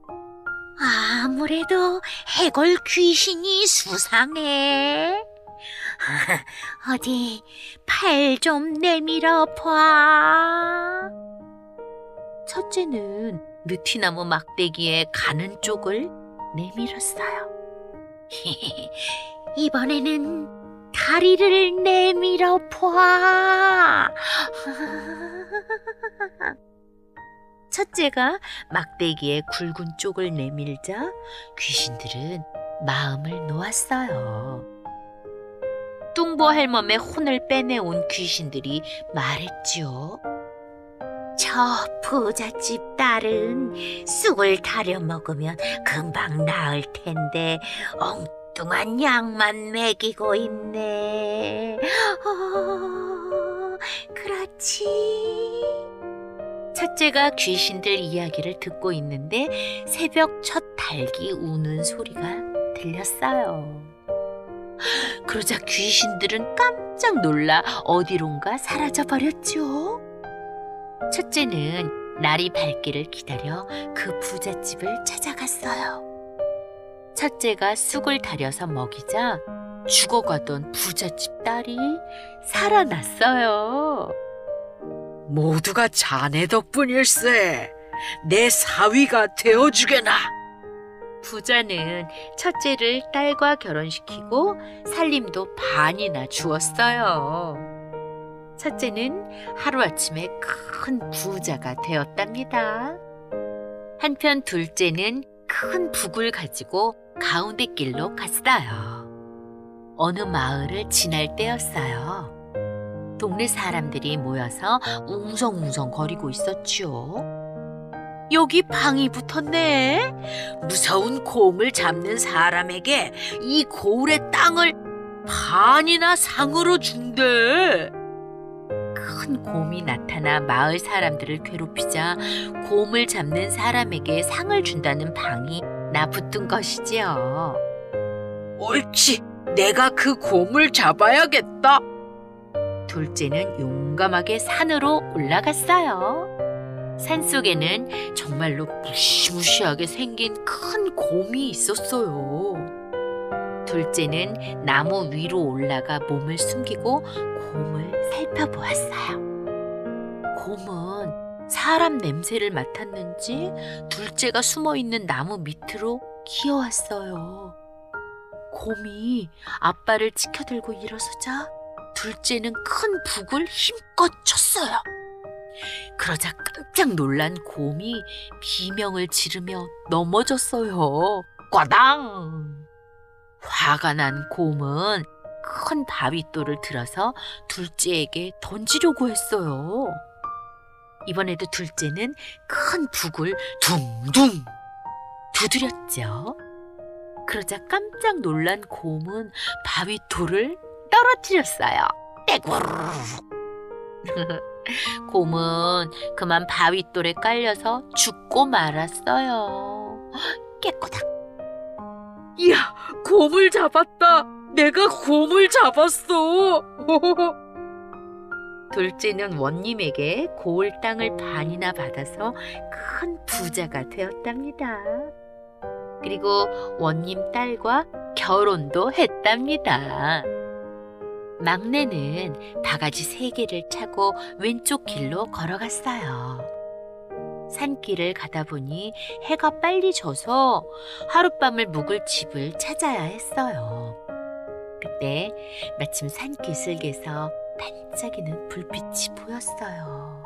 아무래도 해골 귀신이 수상해. 어디 팔 좀 내밀어 봐. 첫째는 느티나무 막대기에 가는 쪽을 내밀었어요. 이번에는 다리를 내밀어 봐. 첫째가 막대기의 굵은 쪽을 내밀자 귀신들은 마음을 놓았어요. 뚱보 할멈의 혼을 빼내온 귀신들이 말했지요. 저 부잣집 딸은 쑥을 타려 먹으면 금방 나을 텐데 엉뚱한 약만 먹이고 있네. 그렇지. 첫째가 귀신들 이야기를 듣고 있는데 새벽 첫 닭이 우는 소리가 들렸어요. 그러자 귀신들은 깜짝 놀라 어디론가 사라져버렸죠. 첫째는 날이 밝기를 기다려 그 부잣집을 찾아갔어요. 첫째가 쑥을 다려서 먹이자 죽어가던 부잣집 딸이 살아났어요. 모두가 자네 덕분일세. 내 사위가 되어주게나. 부자는 첫째를 딸과 결혼시키고 살림도 반이나 주었어요. 첫째는 하루아침에 큰 부자가 되었답니다. 한편 둘째는 큰 북을 가지고 가운데 길로 갔어요. 어느 마을을 지날 때였어요. 동네 사람들이 모여서 웅성웅성 거리고 있었지요. 여기 방이 붙었네. 무서운 곰을 잡는 사람에게 이 고을의 땅을 반이나 상으로 준대. 큰 곰이 나타나 마을 사람들을 괴롭히자 곰을 잡는 사람에게 상을 준다는 방이 나붙은 것이지요. 옳지, 내가 그 곰을 잡아야겠다. 둘째는 용감하게 산으로 올라갔어요. 산속에는 정말로 무시무시하게 생긴 큰 곰이 있었어요. 둘째는 나무 위로 올라가 몸을 숨기고 곰을 살펴보았어요. 곰은 사람 냄새를 맡았는지 둘째가 숨어있는 나무 밑으로 기어왔어요. 곰이 앞발을 치켜들고 일어서자 둘째는 큰 북을 힘껏 쳤어요. 그러자 깜짝 놀란 곰이 비명을 지르며 넘어졌어요. 꽈당! 화가 난 곰은 큰 바위돌을 들어서 둘째에게 던지려고 했어요. 이번에도 둘째는 큰 북을 둥둥 두드렸죠. 그러자 깜짝 놀란 곰은 바위돌을 떨어뜨렸어요. 떼구르르. 곰은 그만 바위돌에 깔려서 죽고 말았어요. 깨꼬닥. 이야, 곰을 잡았다. 내가 곰을 잡았어. 둘째는 원님에게 고을 땅을 반이나 받아서 큰 부자가 되었답니다. 그리고 원님 딸과 결혼도 했답니다. 막내는 바가지 3개를 차고 왼쪽 길로 걸어갔어요. 산길을 가다 보니 해가 빨리 져서 하룻밤을 묵을 집을 찾아야 했어요. 그때 마침 산기슭에서 반짝이는 불빛이 보였어요.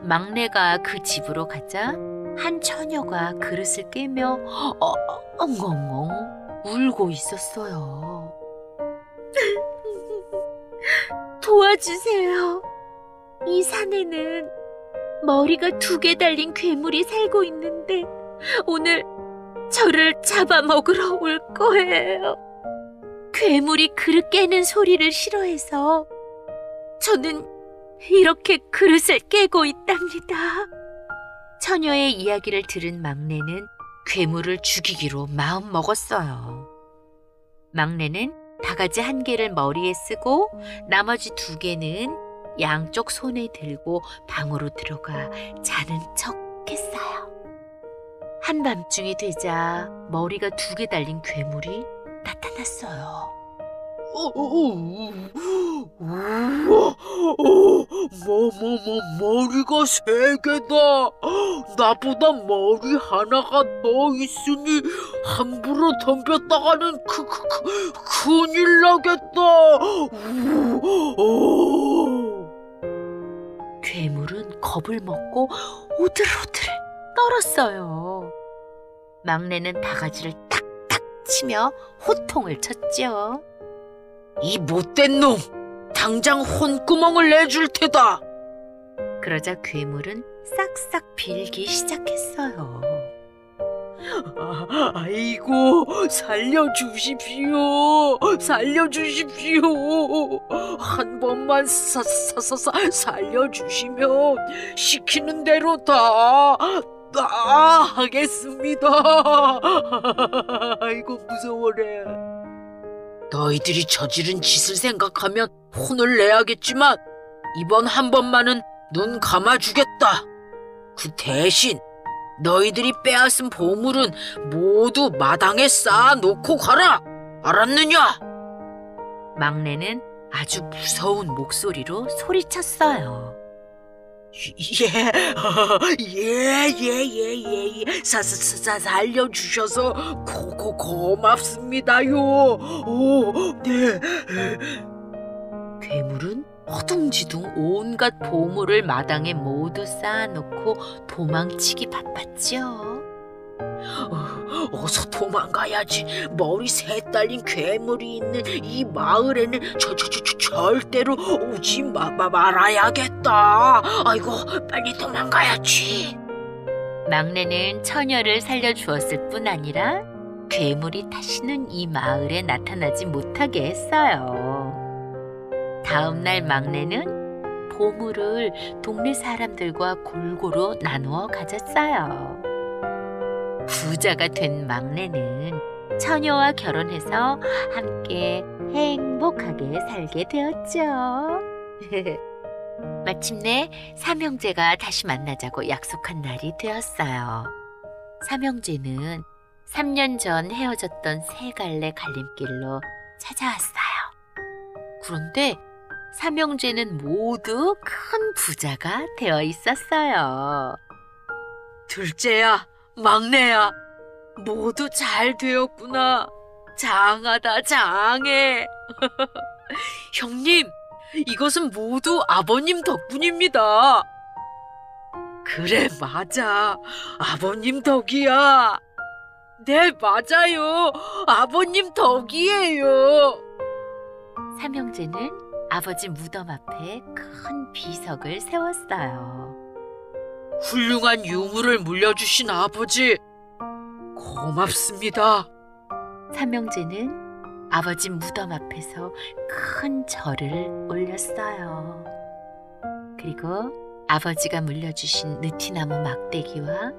막내가 그 집으로 가자 한 처녀가 그릇을 깨며 엉엉엉 울고 있었어요. 도와주세요. 이 산에는 머리가 2개 달린 괴물이 살고 있는데 오늘 저를 잡아먹으러 올 거예요. 괴물이 그릇 깨는 소리를 싫어해서 저는 이렇게 그릇을 깨고 있답니다. 처녀의 이야기를 들은 막내는 괴물을 죽이기로 마음먹었어요. 막내는 바가지 1개를 머리에 쓰고 나머지 2개는 양쪽 손에 들고 방으로 들어가 자는 척 했어요. 한밤중이 되자 머리가 2개 달린 괴물이 나타났어요. 머리가 3개다. 나보다 머리 하나가 더 있으니 함부로 덤볐다가는 큰일 나겠다. 괴물은 겁을 먹고 오들오들 떨었어요. 막내는 바가지를 탁탁 치며 호통을 쳤죠. 이 못된 놈, 당장 혼구멍을 내줄 테다. 그러자 괴물은 싹싹 빌기 시작했어요. 아이고, 살려주십시오. 한 번만 살려주시면 시키는 대로 다 하겠습니다. 아이고, 무서워래. 너희들이 저지른 짓을 생각하면 혼을 내야겠지만 이번 한 번만은 눈 감아주겠다. 그 대신 너희들이 빼앗은 보물은 모두 마당에 쌓아놓고 가라. 알았느냐? 막내는 아주 무서운 목소리로 소리쳤어요. 살려주셔서 고맙습니다요. 네. 괴물은 허둥지둥 온갖 보물을 마당에 모두 쌓아놓고 도망치기 바빴지요. 어서 도망가야지. 머리 3 달린 괴물이 있는 이 마을에는 절대로 오지 말아야겠다. 아이고, 빨리 도망가야지. 막내는 처녀를 살려주었을 뿐 아니라 괴물이 다시는 이 마을에 나타나지 못하게 했어요. 다음 날 막내는 보물을 동네 사람들과 골고루 나누어 가졌어요. 부자가 된 막내는 처녀와 결혼해서 함께 행복하게 살게 되었죠. 마침내 삼형제가 다시 만나자고 약속한 날이 되었어요. 삼형제는 3년 전 헤어졌던 3갈래 갈림길로 찾아왔어요. 그런데 삼형제는 모두 큰 부자가 되어 있었어요. 둘째야, 막내야, 모두 잘 되었구나. 장하다, 장해. 형님, 이것은 모두 아버님 덕분입니다. 그래, 맞아. 아버님 덕이야. 네, 맞아요. 아버님 덕이에요. 삼형제는 아버지 무덤 앞에 큰 비석을 세웠어요. 훌륭한 유물을 물려주신 아버지, 고맙습니다. 삼형제는 아버지 무덤 앞에서 큰 절을 올렸어요. 그리고 아버지가 물려주신 느티나무 막대기와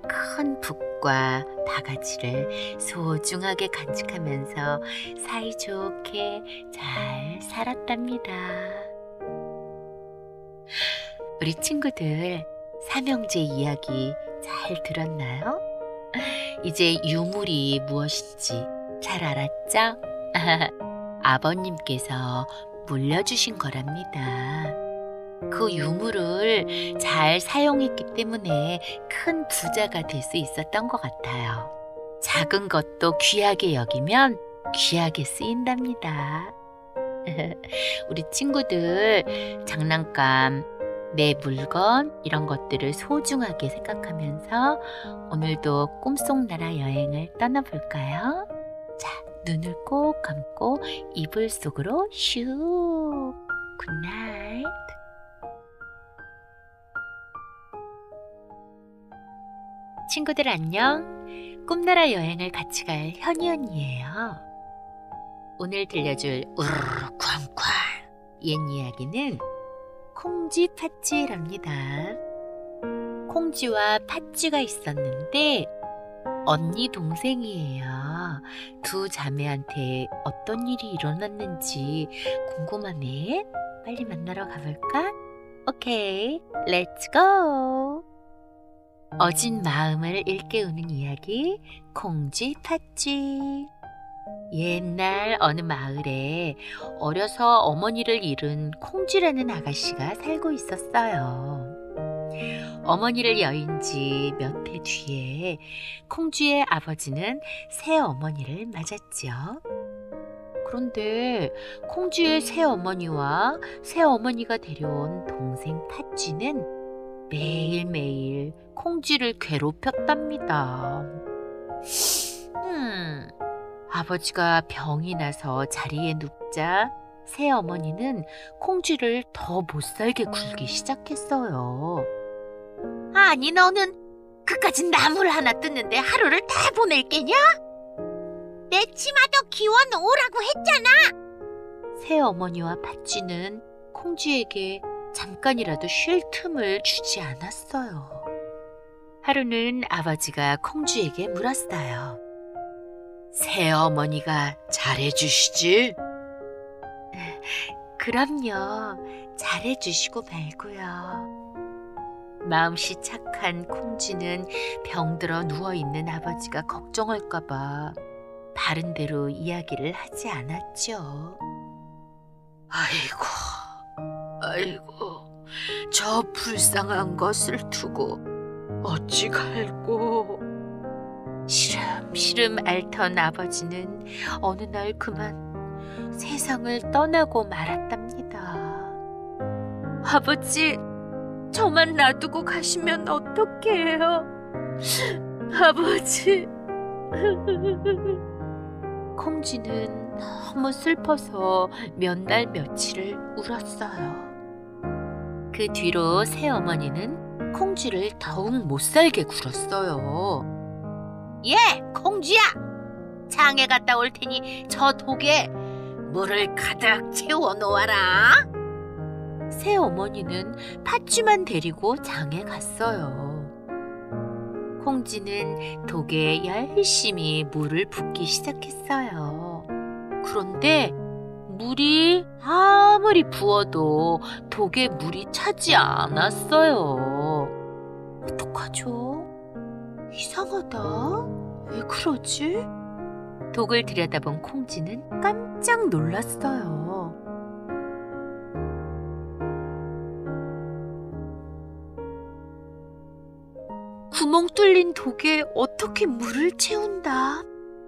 큰 북과 바가지를 소중하게 간직하면서 사이좋게 잘 살았답니다. 우리 친구들, 삼형제 이야기 잘 들었나요? 이제 유물이 무엇인지 잘 알았죠? 아버님께서 물려주신 거랍니다. 그 유물을 잘 사용했기 때문에 큰 부자가 될 수 있었던 것 같아요. 작은 것도 귀하게 여기면 귀하게 쓰인답니다. 우리 친구들 장난감 내 물건 이런 것들을 소중하게 생각하면서 오늘도 꿈속나라 여행을 떠나볼까요? 자, 눈을 꼭 감고 이불 속으로 슉. 굿나잇. 친구들 안녕. 꿈나라 여행을 같이 갈 현이 언니예요. 오늘 들려줄 우르르 쾅쾅 옛 이야기는 콩쥐 팥쥐랍니다. 콩쥐와 팥쥐가 있었는데 언니 동생이에요. 두 자매한테 어떤 일이 일어났는지 궁금하네. 빨리 만나러 가볼까? 오케이, 렛츠 고! 어진 마음을 일깨우는 이야기, 콩쥐 팥쥐. 옛날 어느 마을에 어려서 어머니를 잃은 콩쥐라는 아가씨가 살고 있었어요. 어머니를 여인 지 몇 해 뒤에 콩쥐의 아버지는 새 어머니를 맞았지요. 그런데 콩쥐의 새 어머니와 새 어머니가 데려온 동생 팥쥐는 매일매일 콩쥐를 괴롭혔답니다. 아버지가 병이 나서 자리에 눕자 새 어머니는 콩쥐를 더 못살게 굴기 시작했어요. 아니, 너는 그까짓 나물 하나 뜯는데 하루를 다 보낼 게냐? 내 치마도 기워 놓으라고 했잖아. 새 어머니와 팥쥐는 콩쥐에게 잠깐이라도 쉴 틈을 주지 않았어요. 하루는 아버지가 콩쥐에게 물었어요. 새 어머니가 잘해주시지? 그럼요. 잘해주시고 말고요. 마음씨 착한 콩쥐는 병들어 누워있는 아버지가 걱정할까봐 바른 대로 이야기를 하지 않았죠. 아이고, 저 불쌍한 것을 두고 어찌 갈꼬. 시름시름 앓던 아버지는 어느 날 그만 세상을 떠나고 말았답니다. 아버지, 저만 놔두고 가시면 어떡해요? 아버지. 콩쥐는 너무 슬퍼서 몇 날 며칠을 울었어요. 그 뒤로 새어머니는 콩쥐를 더욱 못살게 굴었어요. 예, 콩쥐야! 장에 갔다 올 테니 저 독에 물을 가득 채워 놓아라. 새어머니는 팥쥐만 데리고 장에 갔어요. 콩쥐는 독에 열심히 물을 붓기 시작했어요. 그런데 물이 아무리 부어도 독에 물이 차지 않았어요. 어떡하죠? 이상하다. 왜 그러지? 독을 들여다본 콩쥐는 깜짝 놀랐어요. 구멍 뚫린 독에 어떻게 물을 채운다?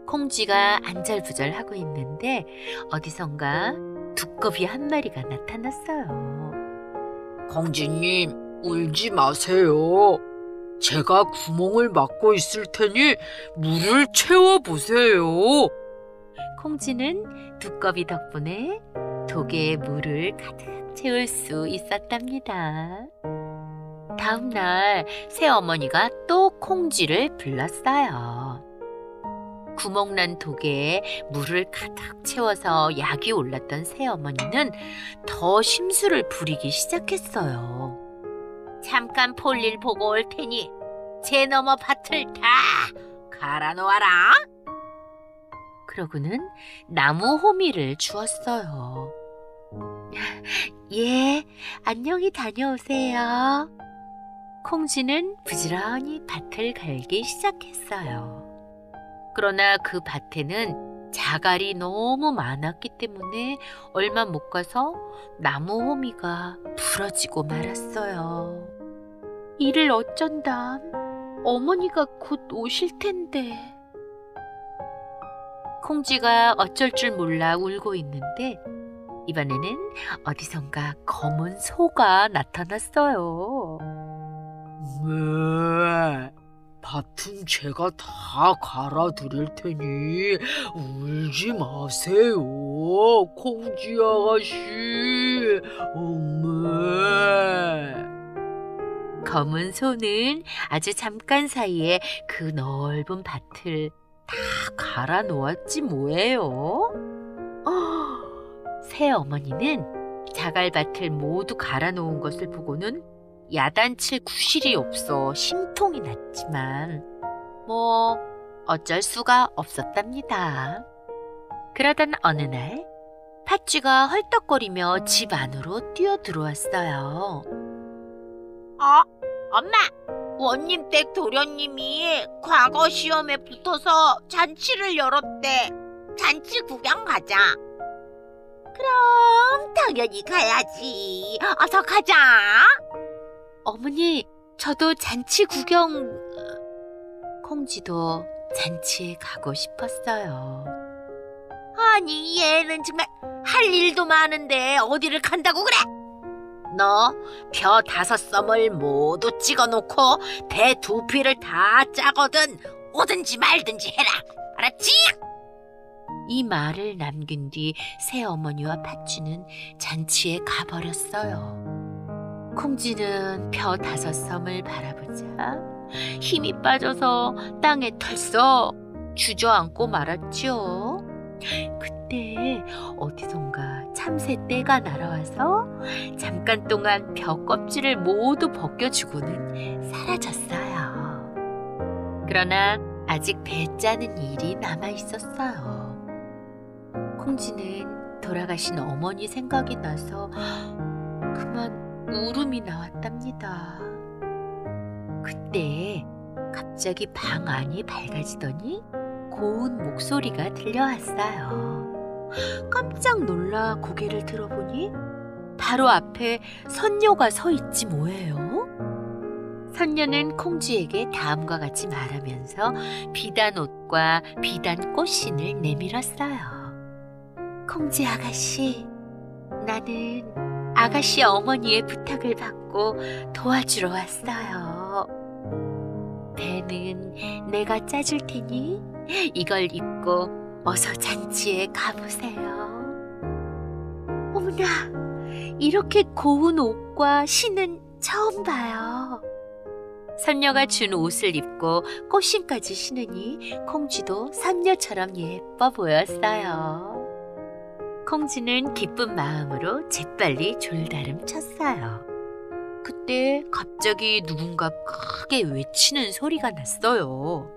콩쥐가 안절부절하고 있는데 어디선가 두꺼비 한 마리가 나타났어요. 콩쥐님, 울지 마세요. 제가 구멍을 막고 있을 테니 물을 채워보세요. 콩쥐는 두꺼비 덕분에 독에 물을 가득 채울 수 있었답니다. 다음 날 새어머니가 또 콩쥐를 불렀어요. 구멍난 독에 물을 가득 채워서 약이 올랐던 새어머니는 더 심술을 부리기 시작했어요. 잠깐 볼일 보고 올 테니 제 너머 밭을 다 갈아 놓아라. 그러고는 나무 호미를 주었어요. 예, 안녕히 다녀오세요. 콩쥐는 부지런히 밭을 갈기 시작했어요. 그러나 그 밭에는 자갈이 너무 많았기 때문에 얼마 못 가서 나무 호미가 부러지고 말았어요. 이를 어쩐담. 어머니가 곧 오실 텐데. 콩쥐가 어쩔 줄 몰라 울고 있는데 이번에는 어디선가 검은 소가 나타났어요. 밭은 제가 다 갈아드릴 테니 울지 마세요, 콩쥐 아가씨. 검은 소는 아주 잠깐 사이에 그 넓은 밭을 다 갈아 놓았지 뭐예요. 새 어머니는 자갈밭을 모두 갈아 놓은 것을 보고는 야단칠 구실이 없어 심통이 났지만 뭐 어쩔 수가 없었답니다. 그러던 어느 날 팥쥐가 헐떡거리며 집 안으로 뛰어들어왔어요. 엄마, 원님 댁 도련님이 과거 시험에 붙어서 잔치를 열었대. 잔치 구경 가자. 그럼 당연히 가야지. 어서 가자. 어머니, 저도 잔치 구경... 콩쥐도 잔치에 가고 싶었어요. 아니, 얘는 정말 할 일도 많은데 어디를 간다고 그래? 너 벼 5섬을 모두 찍어놓고 배 2피를 다 짜거든 오든지 말든지 해라. 알았지? 이 말을 남긴 뒤 새어머니와 팥쥐는 잔치에 가버렸어요. 콩쥐는 벼 5섬을 바라보자 힘이 빠져서 땅에 털썩 주저앉고 말았죠. 그때 어디선가 참새 떼가 날아와서 잠깐 동안 벼 껍질을 모두 벗겨주고는 사라졌어요. 그러나 아직 배 짜는 일이 남아있었어요. 콩쥐는 돌아가신 어머니 생각이 나서 그만 울음이 나왔답니다. 그때 갑자기 방 안이 밝아지더니 고운 목소리가 들려왔어요. 깜짝 놀라 고개를 들어보니 바로 앞에 선녀가 서 있지 뭐예요. 선녀는 콩쥐에게 다음과 같이 말하면서 비단 옷과 비단 꽃신을 내밀었어요. 콩쥐 아가씨, 나는 아가씨 어머니의 부탁을 받고 도와주러 왔어요. 배는 내가 짜줄 테니 이걸 입고 어서 잔치에 가보세요. 어머나, 이렇게 고운 옷과 신은 처음 봐요. 선녀가 준 옷을 입고 꽃신까지 신으니 콩쥐도 선녀처럼 예뻐 보였어요. 콩쥐는 기쁜 마음으로 재빨리 졸다름 쳤어요. 그때 갑자기 누군가 크게 외치는 소리가 났어요.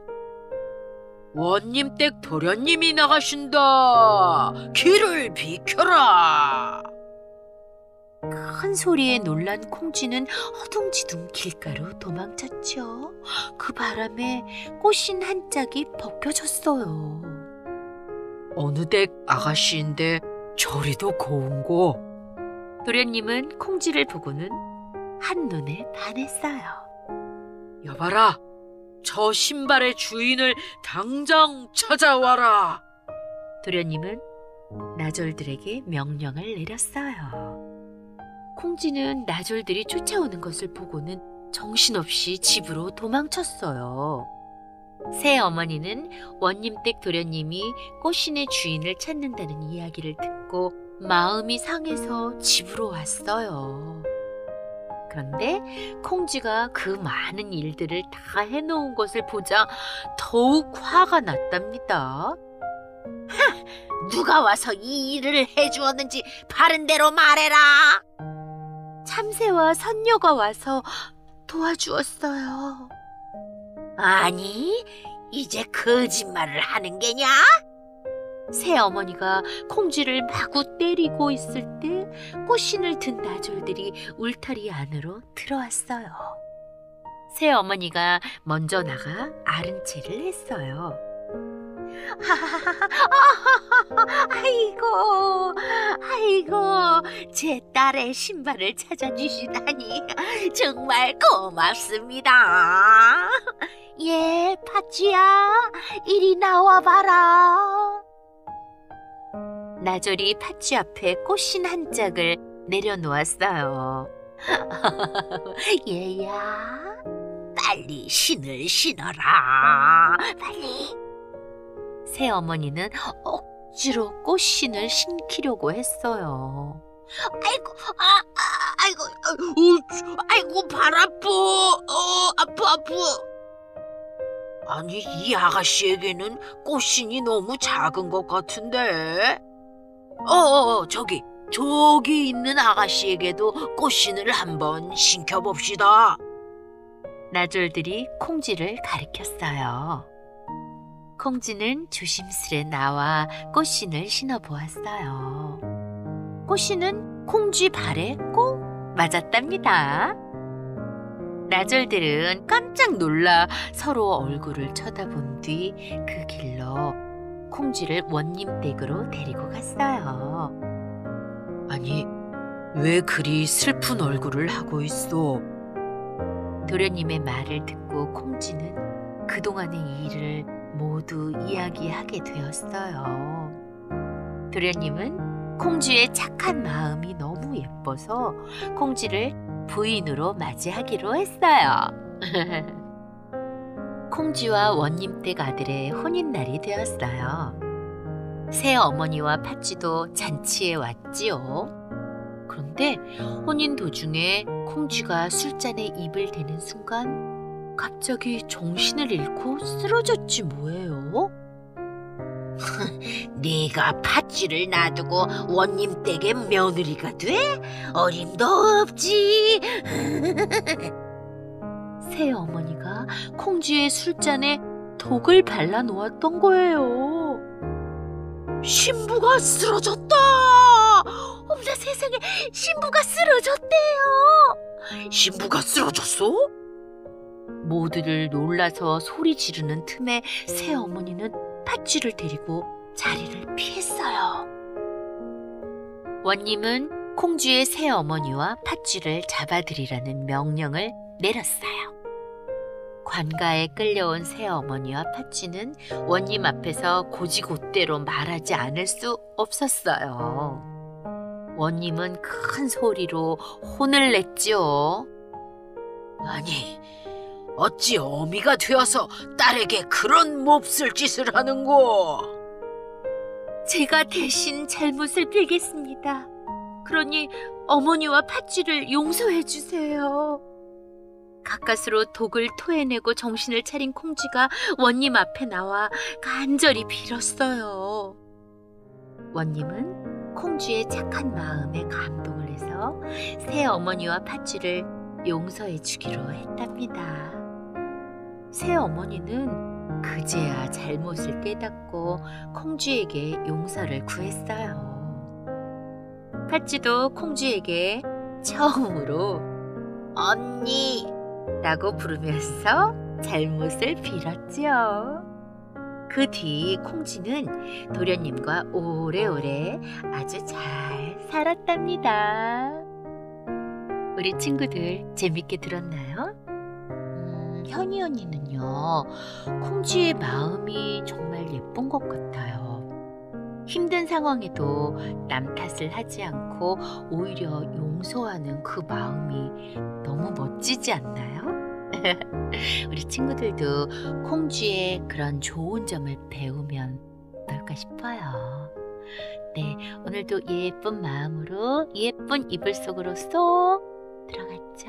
원님 댁 도련님이 나가신다. 길을 비켜라. 큰 소리에 놀란 콩쥐는 허둥지둥 길가로 도망쳤죠. 그 바람에 꽃신 한 짝이 벗겨졌어요. 어느 댁 아가씨인데 저리도 고운고. 도련님은 콩쥐를 보고는 한눈에 반했어요. 여봐라, 저 신발의 주인을 당장 찾아와라. 도련님은 나졸들에게 명령을 내렸어요. 콩쥐는 나졸들이 쫓아오는 것을 보고는 정신없이 집으로 도망쳤어요. 새 어머니는 원님댁 도련님이 꽃신의 주인을 찾는다는 이야기를 듣고 마음이 상해서 집으로 왔어요. 그런데 콩쥐가 그 많은 일들을 다 해놓은 것을 보자 더욱 화가 났답니다. 누가 와서 이 일을 해주었는지 바른 대로 말해라. 참새와 선녀가 와서 도와주었어요. 아니, 이제 거짓말을 하는 게냐? 새 어머니가 콩쥐를 마구 때리고 있을 때 꽃신을 든 나졸들이 울타리 안으로 들어왔어요. 새 어머니가 먼저 나가 아른채를 했어요. 아이고, 제 딸의 신발을 찾아주시다니 정말 고맙습니다. 예, 팥쥐야, 이리 나와봐라. 나절이 팥쥐 앞에 꽃신 한 짝을 내려놓았어요. 얘야, 빨리 신을 신어라. 빨리. 새어머니는 억지로 꽃신을 신기려고 했어요. 아이고, 아이고, 발 아파. 아파. 아니, 이 아가씨에게는 꽃신이 너무 작은 것 같은데. 저기 있는 아가씨에게도 꽃신을 한번 신겨봅시다. 나졸들이 콩쥐를 가리켰어요. 콩쥐는 조심스레 나와 꽃신을 신어보았어요. 꽃신은 콩쥐 발에 꼭 맞았답니다. 나졸들은 깜짝 놀라 서로 얼굴을 쳐다본 뒤 그 길로 콩쥐를 원님 댁으로 데리고 갔어요. 아니, 왜 그리 슬픈 얼굴을 하고 있어? 도련님의 말을 듣고 콩쥐는 그동안의 일을 모두 이야기하게 되었어요. 도련님은 콩쥐의 착한 마음이 너무 예뻐서 콩쥐를 부인으로 맞이하기로 했어요. 콩쥐와 원님댁 아들의 혼인날이 되었어요. 새 어머니와 팥쥐도 잔치에 왔지요. 그런데 혼인 도중에 콩쥐가 술잔에 입을 대는 순간 갑자기 정신을 잃고 쓰러졌지 뭐예요. 네가 팥쥐를 놔두고 원님 댁의 며느리가 돼? 어림도 없지. 새 어머니가 콩쥐의 술잔에 독을 발라 놓았던 거예요. 신부가 쓰러졌다. 어머나 세상에, 신부가 쓰러졌대요. 신부가 쓰러졌어? 모두들 놀라서 소리 지르는 틈에 새 어머니는 팥쥐를 데리고 자리를 피했어요. 원님은 콩쥐의 새 어머니와 팥쥐를 잡아들이라는 명령을 내렸어요. 관가에 끌려온 새 어머니와 팥쥐는 원님 앞에서 고지고대로 말하지 않을 수 없었어요. 원님은 큰 소리로 혼을 냈지요. 아니, 어찌 어미가 되어서 딸에게 그런 몹쓸 짓을 하는고? 제가 대신 잘못을 빌겠습니다. 그러니 어머니와 팥쥐를 용서해 주세요. 가까스로 독을 토해내고 정신을 차린 콩쥐가 원님 앞에 나와 간절히 빌었어요. 원님은 콩쥐의 착한 마음에 감동을 해서 새 어머니와 팥쥐를 용서해 주기로 했답니다. 새 어머니는 그제야 잘못을 깨닫고 콩쥐에게 용서를 구했어요. 팥쥐도 콩쥐에게 처음으로 언니. 라고 부르면서 잘못을 빌었지요. 그 뒤 콩쥐는 도련님과 오래오래 아주 잘 살았답니다. 우리 친구들 재밌게 들었나요? 현이 언니는요, 콩쥐의 마음이 정말 예쁜 것 같아요. 힘든 상황에도 남 탓을 하지 않고 오히려 용서하는 그 마음이 너무 멋지지 않나요? 우리 친구들도 콩쥐의 그런 좋은 점을 배우면 어떨까 싶어요. 네, 오늘도 예쁜 마음으로 예쁜 이불 속으로 쏙 들어갔죠?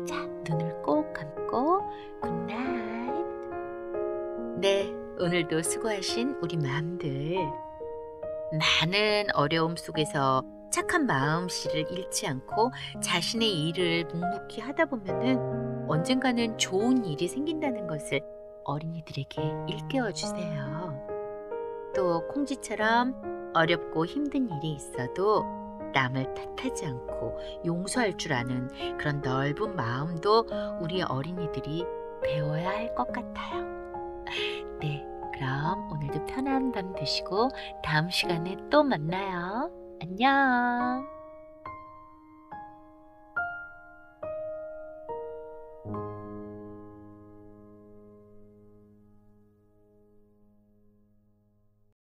자, 눈을 꼭 감고 굿나잇. 네, 오늘도 수고하신 우리 맘들. 많은 어려움 속에서 착한 마음씨를 잃지 않고 자신의 일을 묵묵히 하다 보면은 언젠가는 좋은 일이 생긴다는 것을 어린이들에게 일깨워 주세요. 또 콩쥐처럼 어렵고 힘든 일이 있어도 남을 탓하지 않고 용서할 줄 아는 그런 넓은 마음도 우리 어린이들이 배워야 할 것 같아요. 네, 그럼 오늘도 편안한 밤 되시고 다음 시간에 또 만나요. 안녕.